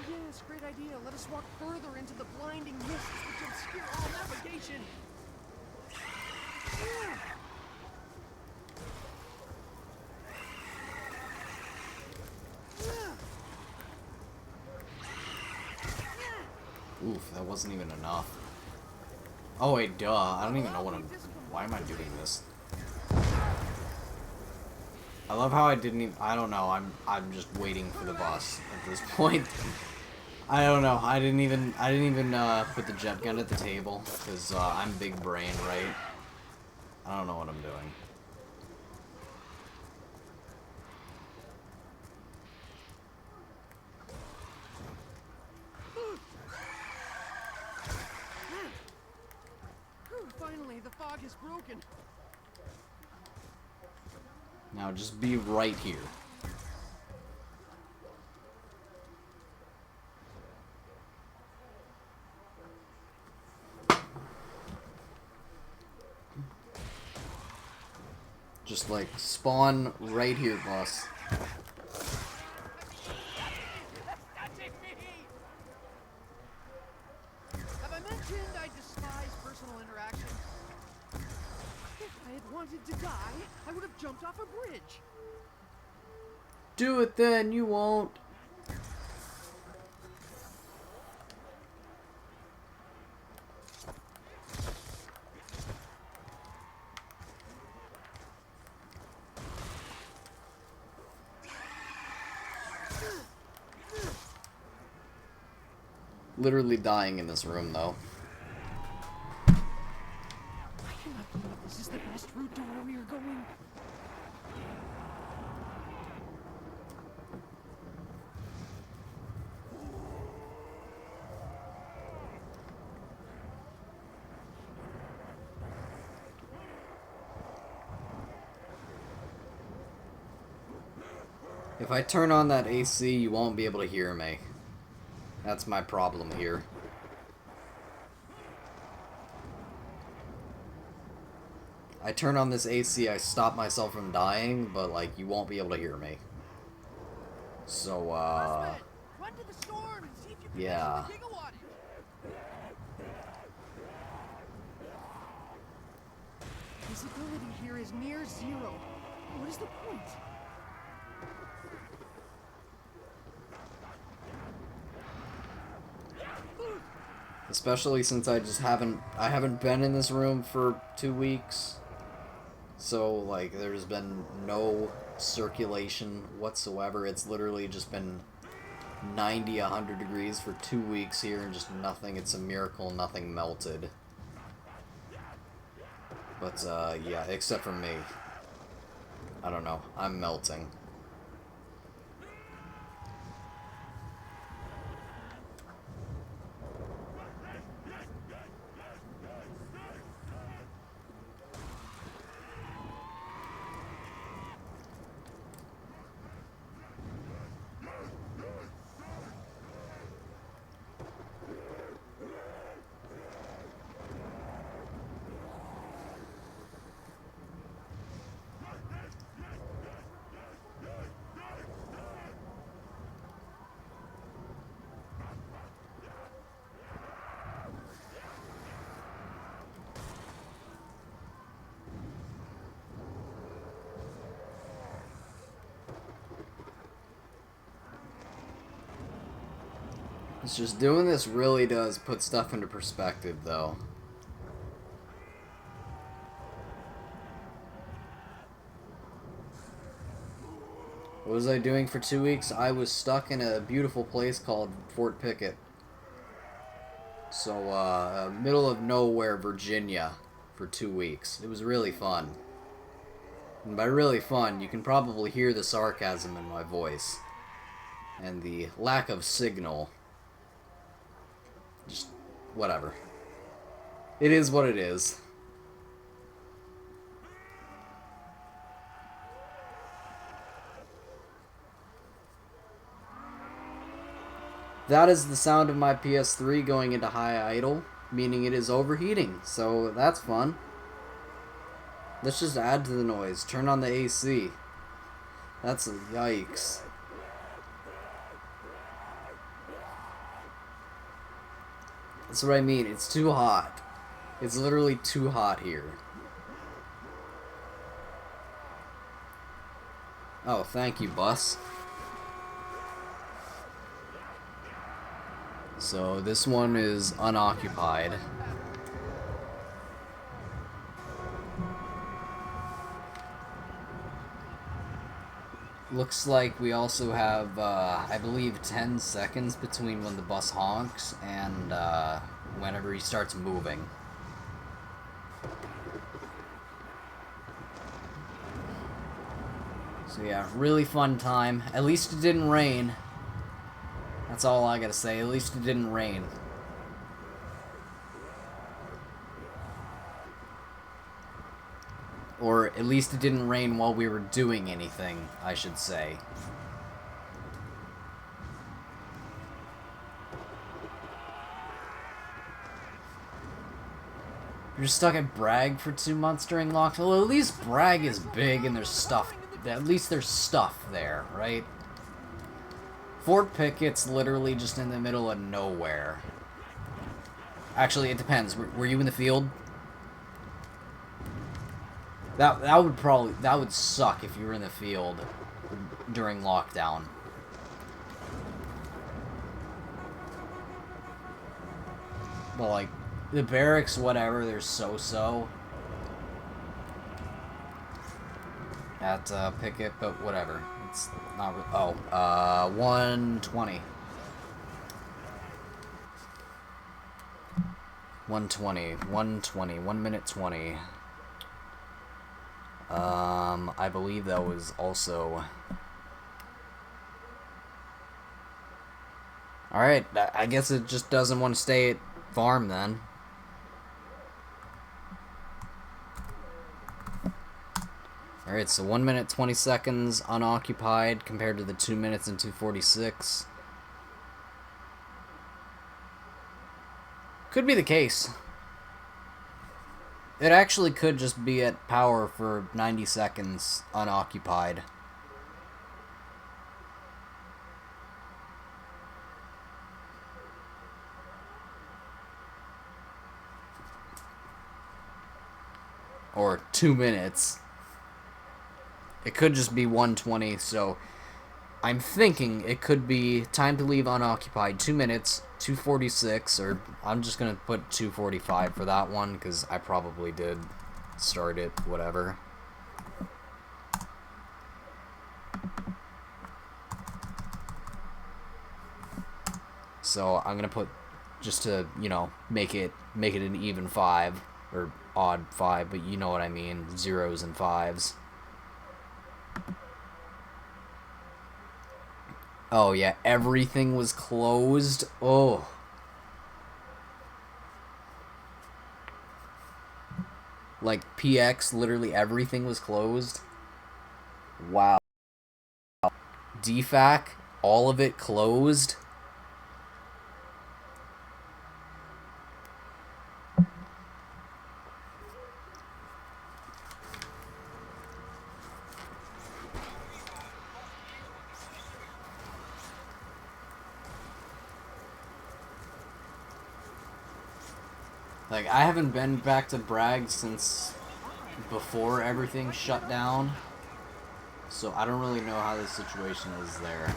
Oh yes, great idea. Let us walk further into the blinding mists which obscure all navigation. Oof, that wasn't even enough. Oh wait, duh. I don't even know what I'm... Why am I doing this? I love how I didn't even... I don't know. I'm just waiting for the boss at this point. I don't know. I didn't even put the jet gun at the table because I'm big brain, right? I don't know what I'm doing. Finally, the fog is broken. Now just be right here. Just like spawn right here, boss. Have I mentioned I despise personal interaction. If I had wanted to die, I would have jumped off a bridge. Do it then, you won't. Literally dying in this room, though. I cannot believe this is the best route to where we are going. If I turn on that AC, you won't be able to hear me. That's my problem here. I turn on this AC, I stop myself from dying, but, like, you won't be able to hear me. So, Run to the storm and see if you can yeah. measure the gigawattage. Visibility here is near zero. What is the point? Especially since I haven't been in this room for 2 weeks. So, like, there's been no circulation whatsoever. It's literally just been 90, 100 degrees for 2 weeks here and just nothing. It's a miracle nothing melted. But, yeah, except for me. I don't know. I'm melting. It's just doing this really does put stuff into perspective, though. What was I doing for 2 weeks? I was stuck in a beautiful place called Fort Pickett. So, middle of nowhere, Virginia, for 2 weeks. It was really fun. And by really fun, you can probably hear the sarcasm in my voice. And the lack of signal. Just, whatever. It is what it is. That is the sound of my PS3 going into high idle, meaning it is overheating, so that's fun. Let's just add to the noise. Turn on the AC. That's a yikes. That's what I mean. It's too hot. It's literally too hot here. Oh, thank you, bus. So this one is unoccupied. Looks like we also have, I believe, 10 seconds between when the bus honks and whenever he starts moving. So yeah, really fun time. At least it didn't rain. That's all I gotta say. At least it didn't rain. Or at least it didn't rain while we were doing anything, I should say. You're stuck at Bragg for 2 months during lockdown? Well, at least Bragg is big and there's stuff. At least there's stuff there, right? Fort Pickett's literally just in the middle of nowhere. Actually, it depends. Were you in the field? That would suck if you were in the field during lockdown. But like the barracks, whatever, they're so at Pickett, but whatever. It's not. 120. 120, 120, 1 minute 20. I believe that was also. Alright, I guess it just doesn't want to stay at farm then. Alright, so 1 minute 20 seconds unoccupied compared to the 2 minutes and 2:46. Could be the case. It actually could just be at power for 90 seconds unoccupied. Or 2 minutes. It could just be 120, so I'm thinking it could be time to leave unoccupied 2 minutes, 2:46, or I'm just gonna put 2:45 for that one because I probably did start it, whatever. So I'm gonna put just to make it an even 5 or odd 5, but you know what I mean, zeros and fives. Oh yeah, everything was closed. Oh. Like PX, literally everything was closed. Wow. DFAC, all of it closed. Like, I haven't been back to Bragg since before everything shut down. So I don't really know how the situation is there.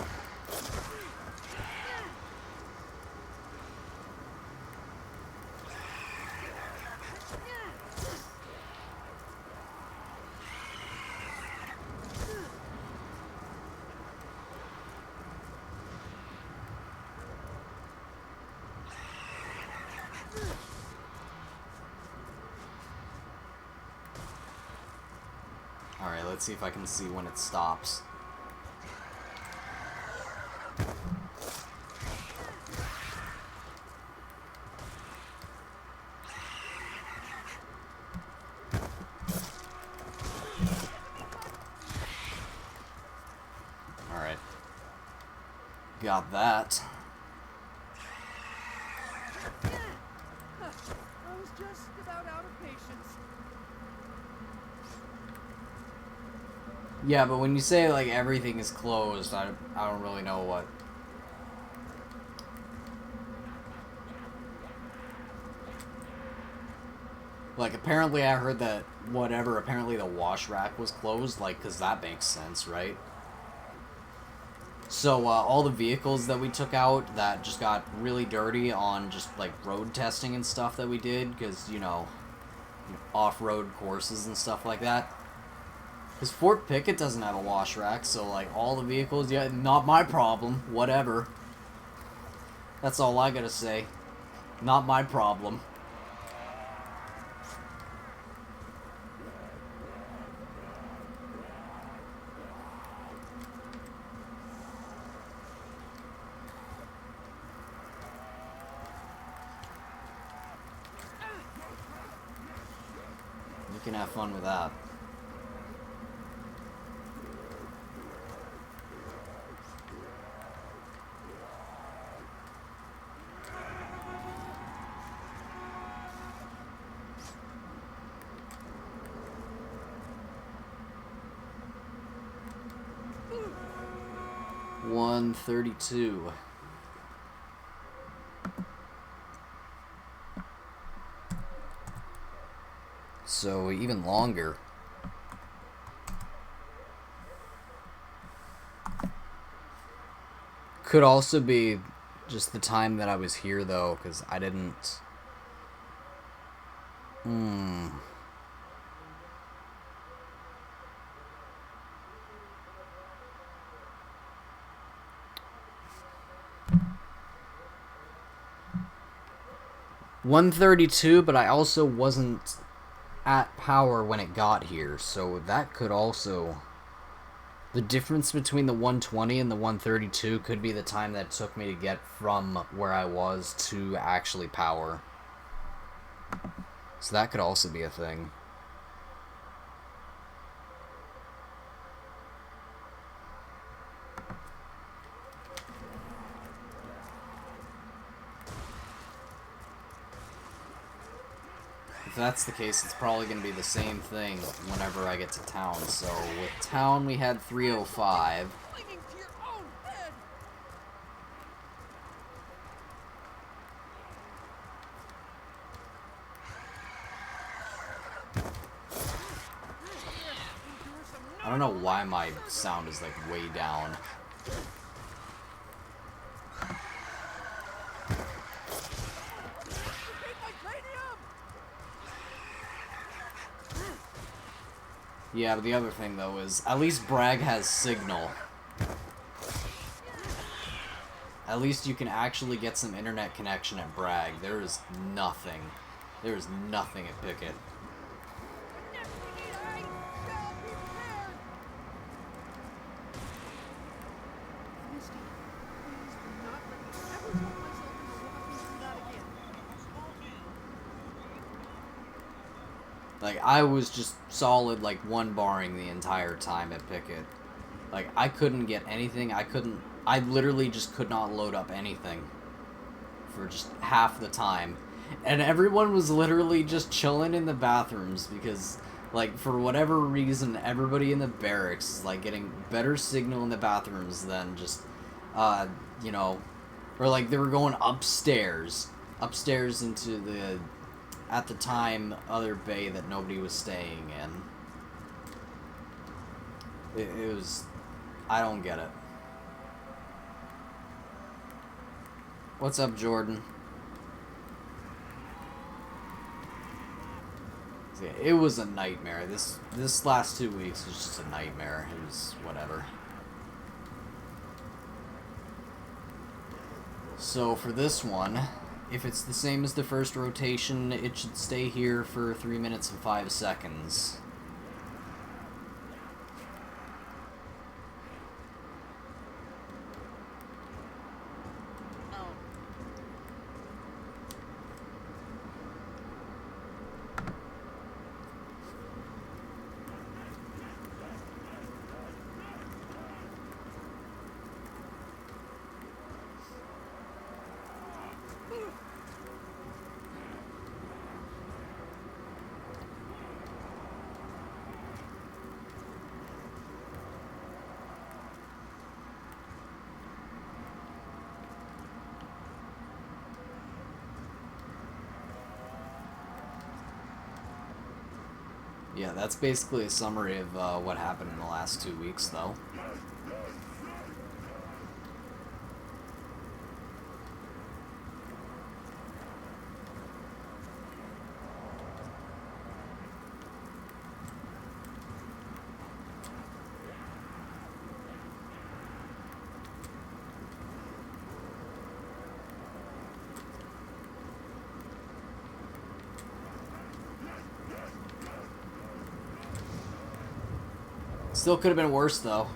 Alright, let's see if I can see when it stops. Alright. Got that. I was just about out of patience. Yeah, but when you say, like, everything is closed, I don't really know what. Like, apparently I heard that, apparently the wash rack was closed, like, because that makes sense, right? So, all the vehicles that we took out that just got really dirty on just, like, road testing and stuff that we did, because, off-road courses and stuff like that. Because Fort Pickett doesn't have a wash rack, so, like, all the vehicles, yeah, not my problem, whatever. That's all I gotta say. Not my problem. You can have fun with that. $132. So even longer. Could also be just the time that I was here, though, because I didn't... 132, but I also wasn't at power when it got here, so that could also... The difference between the 120 and the 132 could be the time that it took me to get from where I was to actually power. So that could also be a thing. If that's the case, it's probably going to be the same thing whenever I get to town. So with town, we had 305. I don't know why my sound is like way down. Yeah, but the other thing though is at least Bragg has signal. At least you can actually get some internet connection at Bragg. There is nothing. There is nothing at Pickett. Like, I was just solid, like, one barring the entire time at Pickett. Like, I couldn't get anything. I literally just could not load up anything for just half the time. And everyone was literally just chilling in the bathrooms because, like, for whatever reason, everybody in the barracks is, like, getting better signal in the bathrooms than just, you know, or, like, they were going upstairs into the, at the time, other bay that nobody was staying in. It was... I don't get it. What's up, Jordan? So yeah, it was a nightmare. This last 2 weeks was just a nightmare. It was whatever. So for this one, if it's the same as the first rotation, it should stay here for 3 minutes and 5 seconds. Yeah, that's basically a summary of what happened in the last 2 weeks, though. Still could have been worse, though.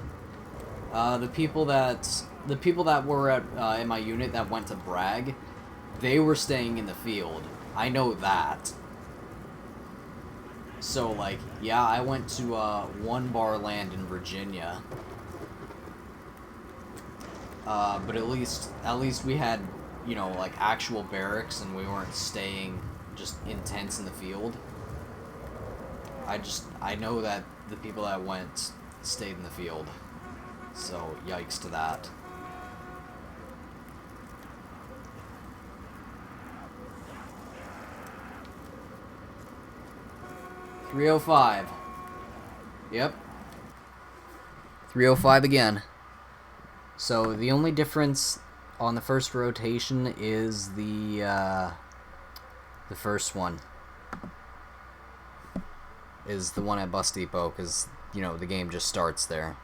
The people that were at in my unit that went to Bragg, they were staying in the field. I know that. So, like, yeah, I went to one bar land in Virginia. But at least we had, you know, like, actual barracks and we weren't staying just in tents in the field. I know that the people that went stayed in the field. So, yikes to that. 305. Yep. 305 again. So the only difference on the first rotation is the first one. Is the one at Bus Depot, because, you know, the game just starts there.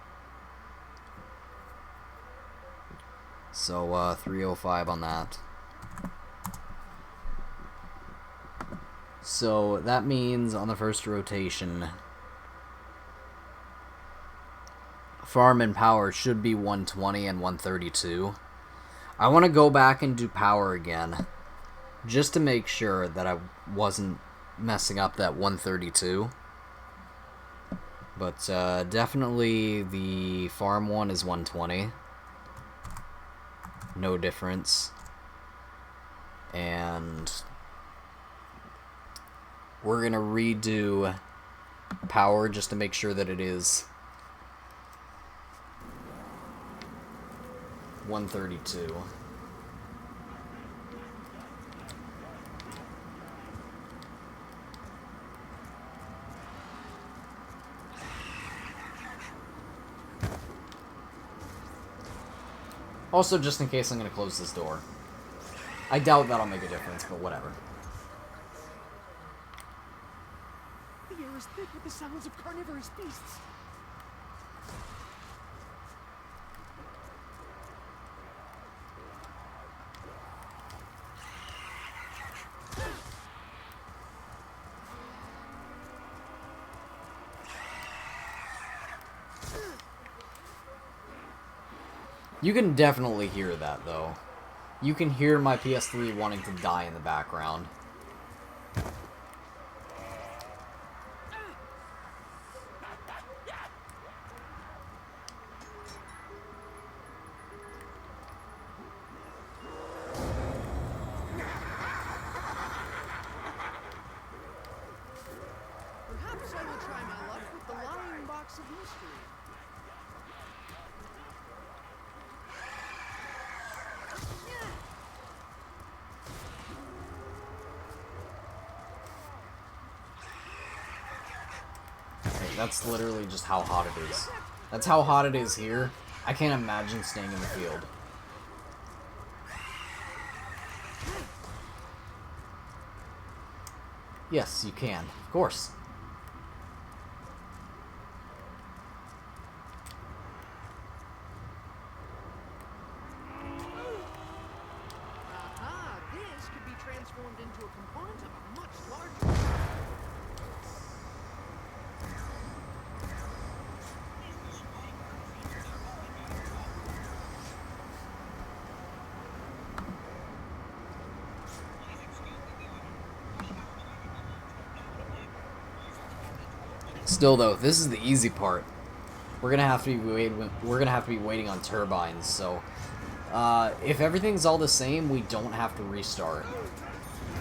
So, 305 on that. So, that means on the first rotation, farm and power should be 120 and 132. I want to go back and do power again, just to make sure that I wasn't messing up that 132. But definitely the farm one is 120. No difference. And we're going to redo power just to make sure that it is 132. Also, just in case I'm going to close this door. I doubt that'll make a difference, but whatever. The air is thick with the sounds of carnivorous beasts. You can definitely hear that, though. You can hear my PS3 wanting to die in the background. Perhaps I will try my luck with the lying box of mystery. That's literally just how hot it is. That's how hot it is here. I can't imagine staying in the field. Yes, you can. Of course. Aha! This could be transformed into a component of a much larger... Still, though, this is the easy part. We're gonna have to be waiting on turbines. So, if everything's all the same, we don't have to restart.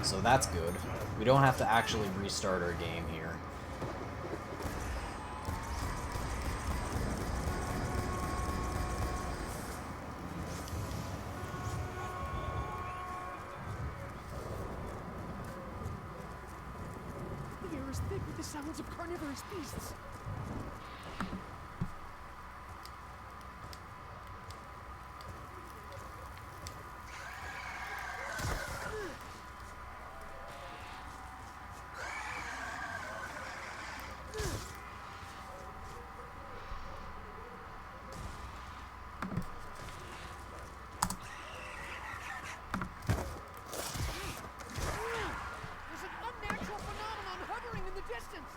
So that's good. We don't have to actually restart our game here. The air is thick with the sounds of carnivorous beasts. There's an unnatural phenomenon hovering in the distance.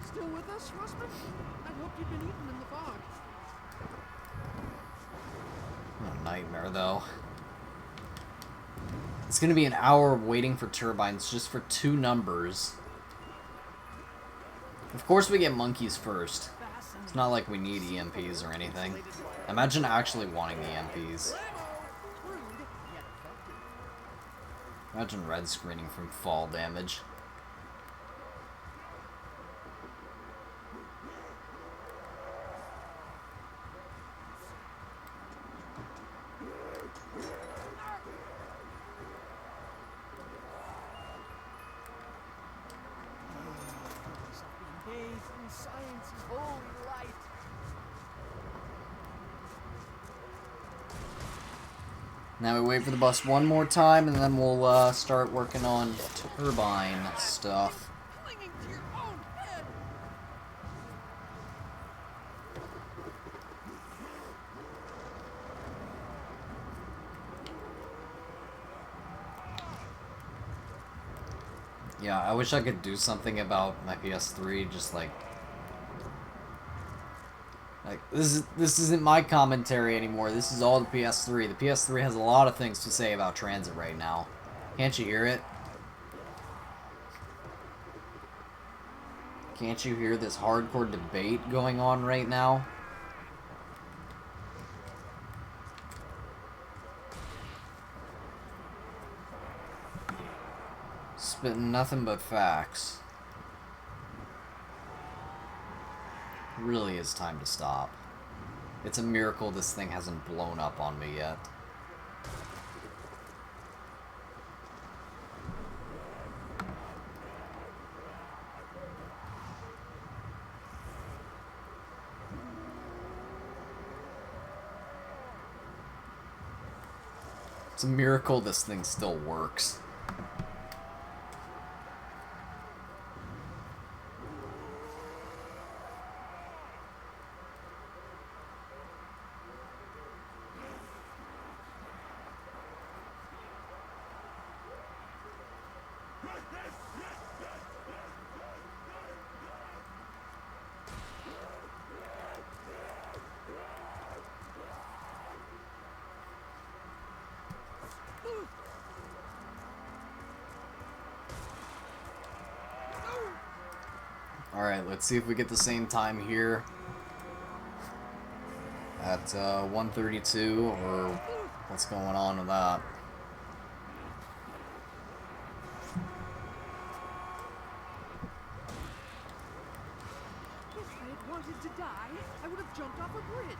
Still with us, Russman? I'd hoped you'd been eaten in the fog. What a nightmare, though. It's gonna be an hour waiting for turbines just for 2 numbers. Of course we get monkeys first. It's not like we need EMPs or anything. Imagine actually wanting EMPs. Imagine red screening from fall damage. science is holy light. Now we wait for the bus one more time, and then we'll start working on turbine stuff. Clinging to your own head. Yeah, I wish I could do something about my PS3, just like this isn't my commentary anymore. This is all the PS3. The PS3 has a lot of things to say about Transit right now. Can't you hear it? Can't you hear this hardcore debate going on right now? Spitting nothing but facts. Really is time to stop. It's a miracle this thing hasn't blown up on me yet. It's a miracle this thing still works. Alright, let's see if we get the same time here at 1:32, or what's going on with that. If I had wanted to die, I would have jumped off a bridge.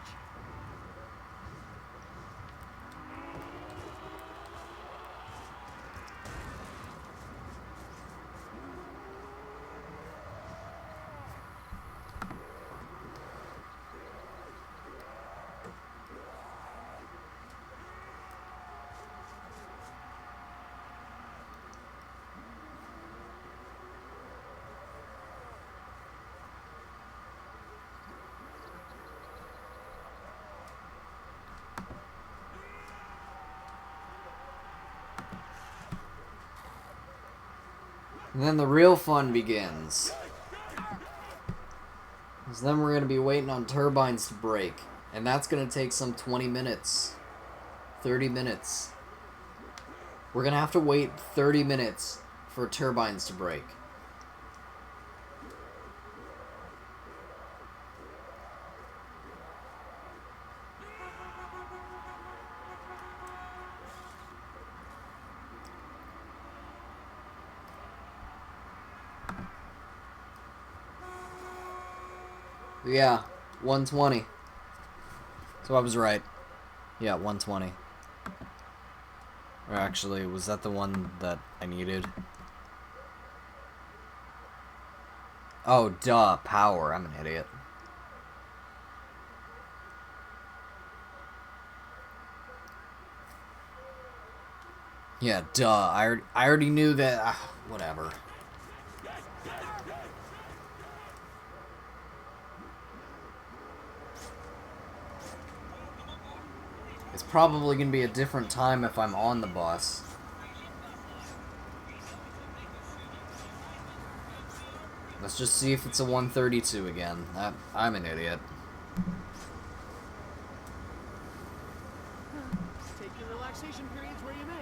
And then the real fun begins. Because then we're going to be waiting on turbines to break. And that's going to take some 20 minutes. 30 minutes. We're going to have to wait 30 minutes for turbines to break. Yeah, 120. So I was right. Yeah, 120. Or actually, was that the one that I needed? Oh, duh, power. I'm an idiot. Yeah, duh. I already knew that. Whatever. It's probably going to be a different time if I'm on the bus. Let's just see if it's a 1:32 again. I'm an idiot. Take your relaxation periods where you may.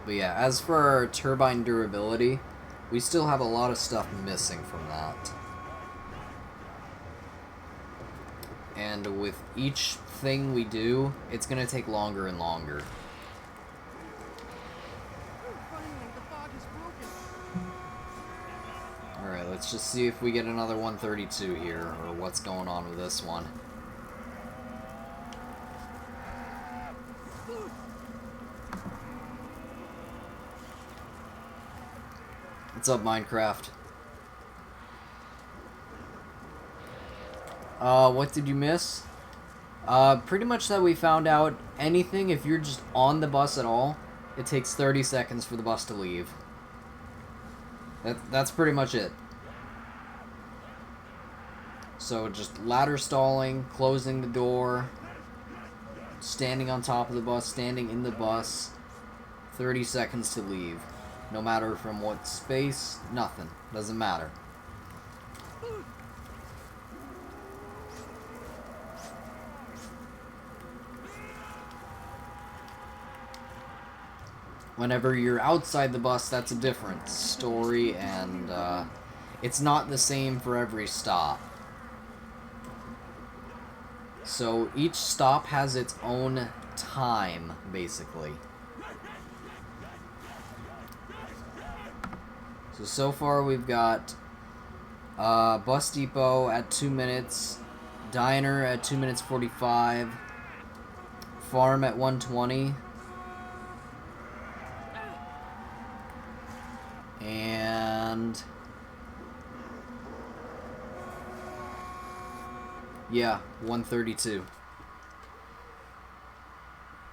But yeah, as for our turbine durability, we still have a lot of stuff missing from that. And with each thing we do, it's going to take longer and longer. Finally, the fog is broken. let's just see if we get another 132 here, or what's going on with this one. What's up, Minecraft? What did you miss? Pretty much that we found out anything, if you're just on the bus at all, it takes 30 seconds for the bus to leave. That's pretty much it. So just ladder stalling, closing the door, standing on top of the bus, standing in the bus, 30 seconds to leave. No matter from what space, nothing. Doesn't matter. Whenever you're outside the bus, that's a different story, and it's not the same for every stop. So each stop has its own time, basically. So far we've got Bus Depot at 2 minutes, Diner at 2 minutes 45, Farm at 120, and yeah, 132.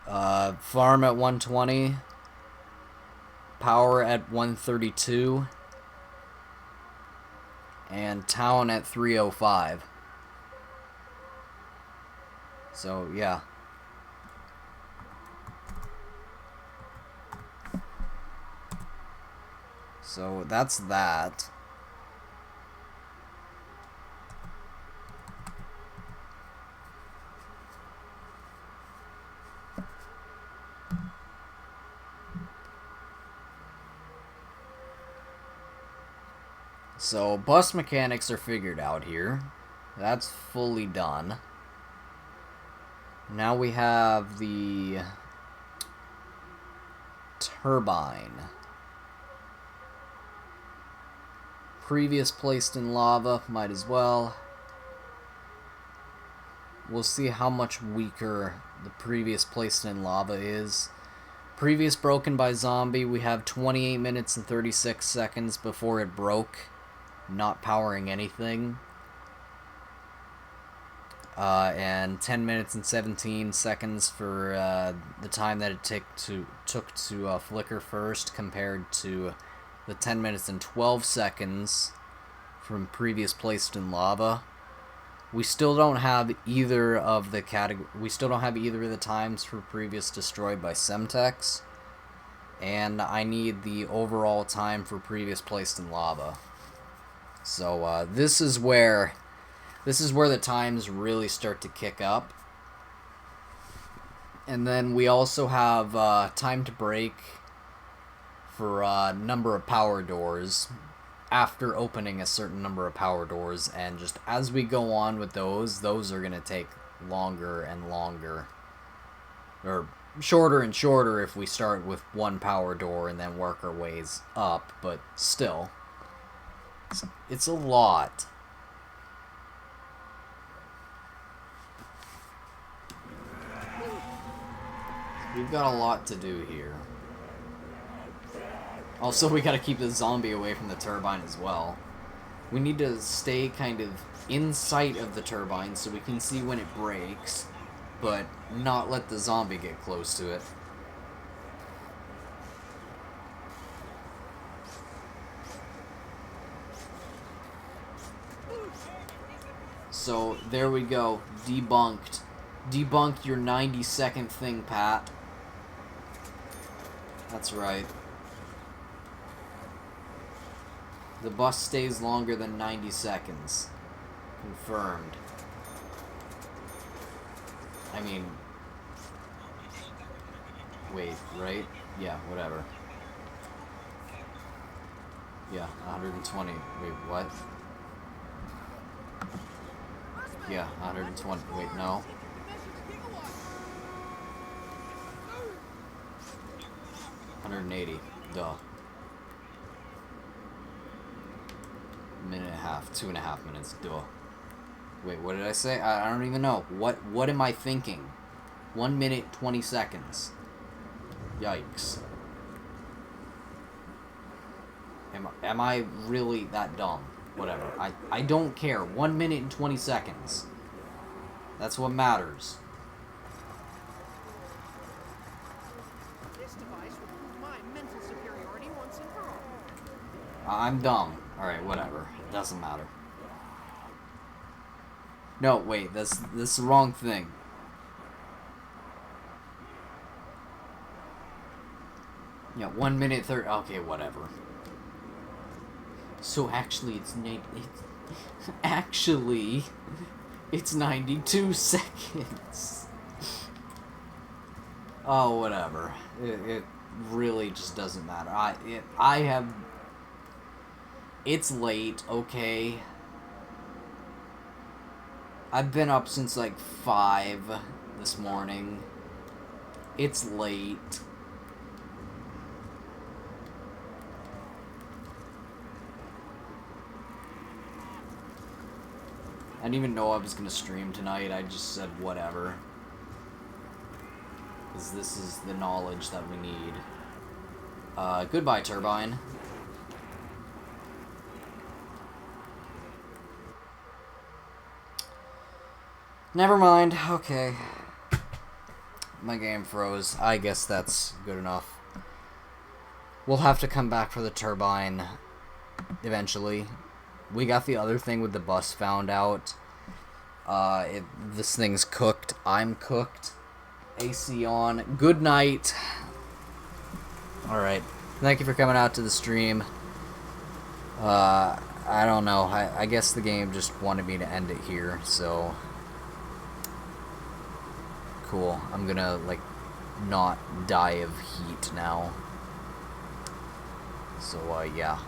Farm at 120, Power at 132, and Town at 305. So, yeah. So, that's that. So, bus mechanics are figured out here. That's fully done. Now we have the turbine. Previous placed in lava, might as well. We'll see how much weaker the previous placed in lava is. Previous broken by zombie, we have 28 minutes and 36 seconds before it broke. Not powering anything. And 10 minutes and 17 seconds for the time that it took to flicker first, compared to the 10 minutes and 12 seconds from previous placed in lava. We still don't have either of the times for previous destroyed by Semtex, and I need the overall time for previous placed in lava. So this is where the times really start to kick up. And then we also have time to break for number of power doors after opening a certain number of power doors, and just as we go on with those are going to take longer and longer, or shorter and shorter if we start with one power door and then work our ways up, but still, it's a lot. We've got a lot to do here. Also, we gotta keep the zombie away from the turbine as well. We need to stay kind of in sight of the turbine so we can see when it breaks, but not let the zombie get close to it. So, there we go. Debunked. Debunked your 90-second thing, Pat. That's right. The bus stays longer than 90 seconds. Confirmed. I mean... Wait, right? Yeah, whatever. Yeah, 120. Wait, what? Yeah, 120. Wait, no. 180. Duh. minute and a half, 2.5 minutes. Duh. Wait, what did I say? I don't even know. What am I thinking? 1 minute, 20 seconds. Yikes. Am I really that dumb? Whatever. I don't care. 1 minute and 20 seconds. That's what matters. This device will prove my mental superiority once and for all. I'm dumb. Alright, whatever. It doesn't matter. No, wait. That's the wrong thing. Yeah, 1 minute 30. Okay, whatever. So actually, it's 92 seconds. Oh, whatever. It really just doesn't matter. It's late, okay? I've been up since like 5 this morning. It's late. I didn't even know I was gonna stream tonight. I just said whatever. Because this is the knowledge that we need. Goodbye, Turbine. Never mind. Okay. My game froze. I guess that's good enough. We'll have to come back for the Turbine eventually. We got the other thing with the bus found out. This thing's cooked. I'm cooked. AC on. Good night. Alright. Thank you for coming out to the stream. I don't know. I guess the game just wanted me to end it here, so... Cool. I'm gonna, like, not die of heat now. So, yeah.